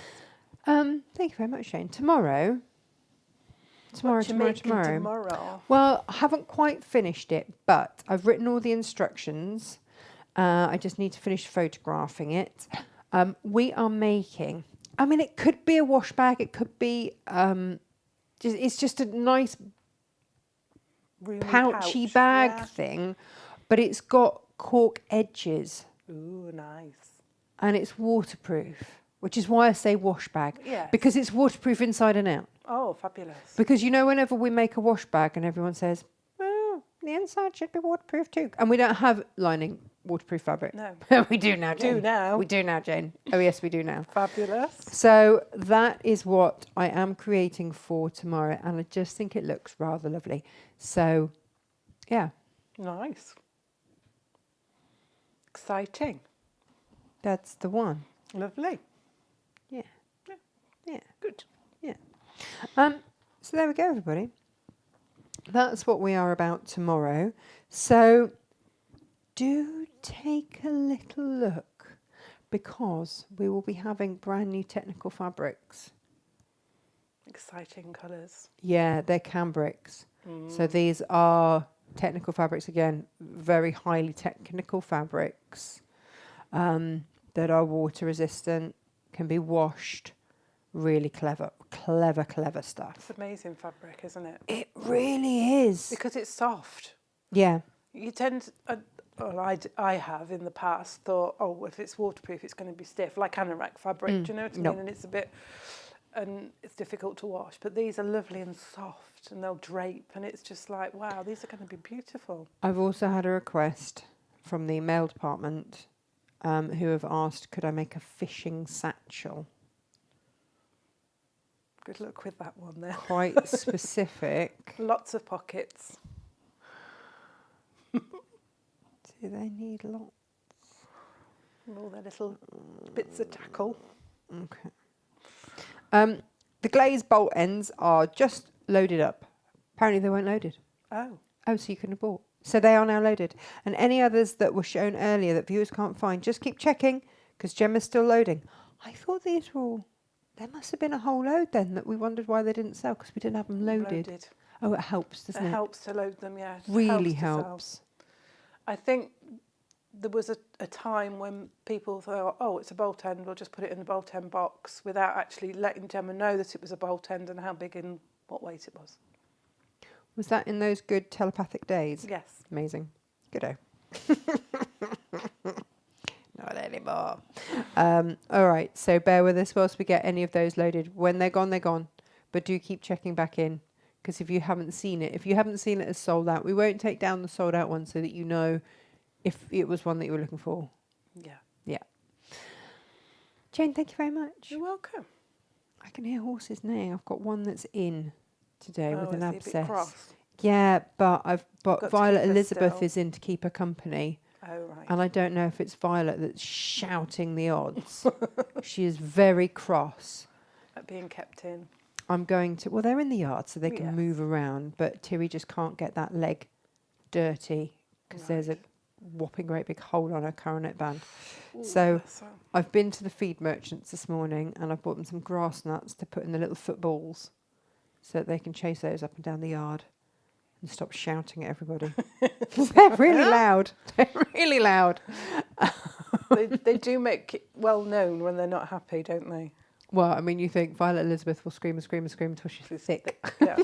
B: Yeah.
A: Thank you very much, Shane. Tomorrow.
B: Tomorrow.
A: Well, I haven't quite finished it, but I've written all the instructions. I just need to finish photographing it. We are making, I mean, it could be a wash bag. It could be, it's just a nice
B: Roomy
A: pouchy
B: pouch,
A: bag thing, but it's got cork edges.
B: Ooh, nice.
A: And it's waterproof, which is why I say wash bag.
B: Yes.
A: Because it's waterproof inside and out.
B: Oh, fabulous.
A: Because, you know, whenever we make a wash bag and everyone says, well, the inside should be waterproof too. And we don't have lining waterproof fabric.
B: No.
A: We do now, Jane. We do now, Jane. Oh, yes, we do now.
B: Fabulous.
A: So that is what I am creating for tomorrow. And I just think it looks rather lovely. So, yeah.
B: Nice. Exciting.
A: That's the one.
B: Lovely.
A: Yeah. Yeah.
B: Good.
A: Yeah. So there we go, everybody. That's what we are about tomorrow. So do take a little look, because we will be having brand new technical fabrics.
B: Exciting colours.
A: Yeah, they're cambrics. So these are technical fabrics, again, very highly technical fabrics that are water resistant, can be washed. Really clever stuff.
B: It's amazing fabric, isn't it?
A: It really is.
B: Because it's soft.
A: Yeah.
B: You tend to, I have in the past thought, oh, if it's waterproof, it's going to be stiff, like anorak fabric. Do you know what I mean? And it's a bit, and it's difficult to wash. But these are lovely and soft, and they'll drape, and it's just like, wow, these are going to be beautiful.
A: I've also had a request from the mail department who have asked, could I make a fishing satchel?
B: Good luck with that one there.
A: Quite specific.
B: Lots of pockets.
A: Do they need lots?
B: And all their little bits of tackle.
A: Okay. The glazed bolt ends are just loaded up. Apparently they weren't loaded.
B: Oh.
A: Oh, so you couldn't have bought. So they are now loaded. And any others that were shown earlier that viewers can't find, just keep checking, because Gemma's still loading. I thought these were all... There must have been a whole load then that we wondered why they didn't sell, because we didn't have them loaded. Oh, it helps, doesn't it?
B: It helps to load them, yeah.
A: Really helps.
B: I think there was a time when people thought, oh, it's a bolt end, we'll just put it in the bolt end box, without actually letting Gemma know that it was a bolt end and how big and what weight it was.
A: Was that in those good telepathic days?
B: Yes.
A: Amazing. Good-o. Not anymore. All right, so bear with us whilst we get any of those loaded. When they're gone, they're gone. But do keep checking back in, because if you haven't seen it as sold out, we won't take down the sold out one so that you know if it was one that you were looking for.
B: Yeah.
A: Yeah. Jane, thank you very much.
B: You're welcome.
A: I can hear horses neighing. I've got one that's in today with an abscess.
B: A bit cross?
A: Yeah, but Violet Elizabeth
B: still.
A: is in to keep her company.
B: Oh, right.
A: And I don't know if it's Violet that's shouting the odds. She is very cross.
B: At being kept in.
A: I'm going to... Well, they're in the yard, so they can move around. But Terry just can't get that leg dirty, because there's a whopping great big hole on her coronet band.
B: Ooh,
A: So
B: bless her.
A: I've been to the feed merchants this morning and I've bought them some grass nuts to put in the little footballs so that they can chase those up and down the yard and stop shouting at everybody. They're really loud. They're really loud.
B: They do make it well known when they're not happy, don't they?
A: Well, I mean, you think Violet Elizabeth will scream and scream and scream until she's thick.
B: Yeah.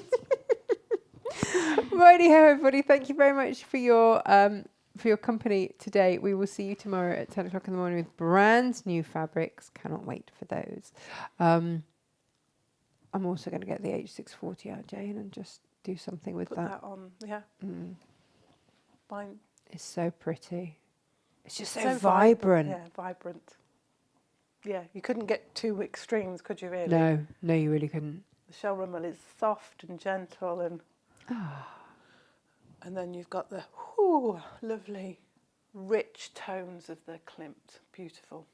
A: Righty-ho, everybody. Thank you very much for your company today. We will see you tomorrow at 10 o'clock in the morning with brand new fabrics. Cannot wait for those. I'm also going to get the H640 out, Jane, and just do something with
B: Put that on, yeah. Fine.
A: It's so pretty. It's just so,
B: So
A: vibrant.
B: Yeah, vibrant. Yeah, you couldn't get too extremes, could you really?
A: No, you really couldn't.
B: The shell rummel is soft and gentle, and and then you've got the lovely, rich tones of the Climp. Beautiful.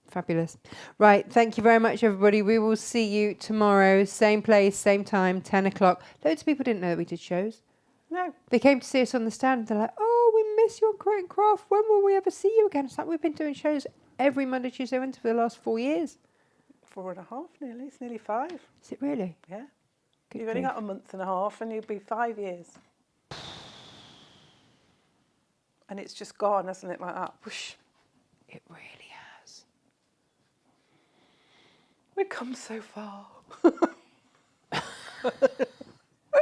A: Fabulous. Right, thank you very much, everybody. We will see you tomorrow, same place, same time, 10 o'clock. Loads of people didn't know that we did shows.
B: No.
A: They came to see us on the stand. They're like, oh, we miss you on Create and Craft. When will we ever see you again? It's like we've been doing shows every Monday, Tuesday, Wednesday for the last 4 years.
B: 4.5 nearly. It's nearly 5.
A: Is it really?
B: Yeah.
A: Good
B: You've only
A: grief.
B: got a month and a half and you'll be 5 years. And it's just gone, hasn't it, like that? Whoosh.
A: It really has.
B: We've come so far.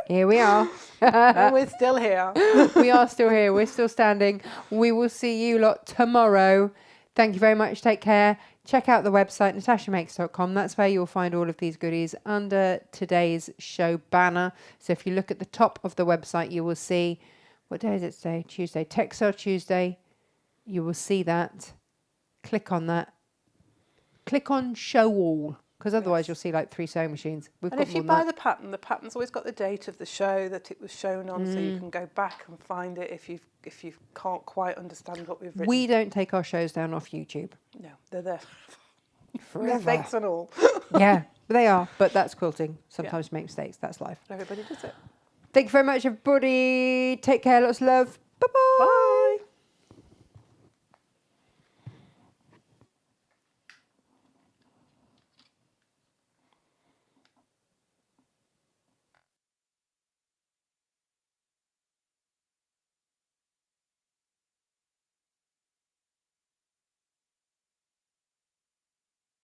A: Here we are.
B: And we're still here.
A: We are still here. We're still standing. We will see you lot tomorrow. Thank you very much. Take care. Check out the website, natashamakes.com. That's where you'll find all of these goodies under today's show banner. So if you look at the top of the website, you will see, what day is it today? Tuesday. Textile Tuesday. You will see that. Click on that. Click on show all, because otherwise you'll see like 3 sewing machines. We've
B: And
A: got
B: if you
A: more than
B: buy the pattern's always got the date of the show that it was shown on, so you can go back and find it if you can't quite understand what we've written.
A: We don't take our shows down off YouTube.
B: No, they're there.
A: Forever.
B: Mistakes and all.
A: Yeah, they are. But that's quilting. Sometimes make mistakes. That's life.
B: Everybody does it.
A: Thank you very much, everybody. Take care. Lots of love. Bye-bye.
B: Bye.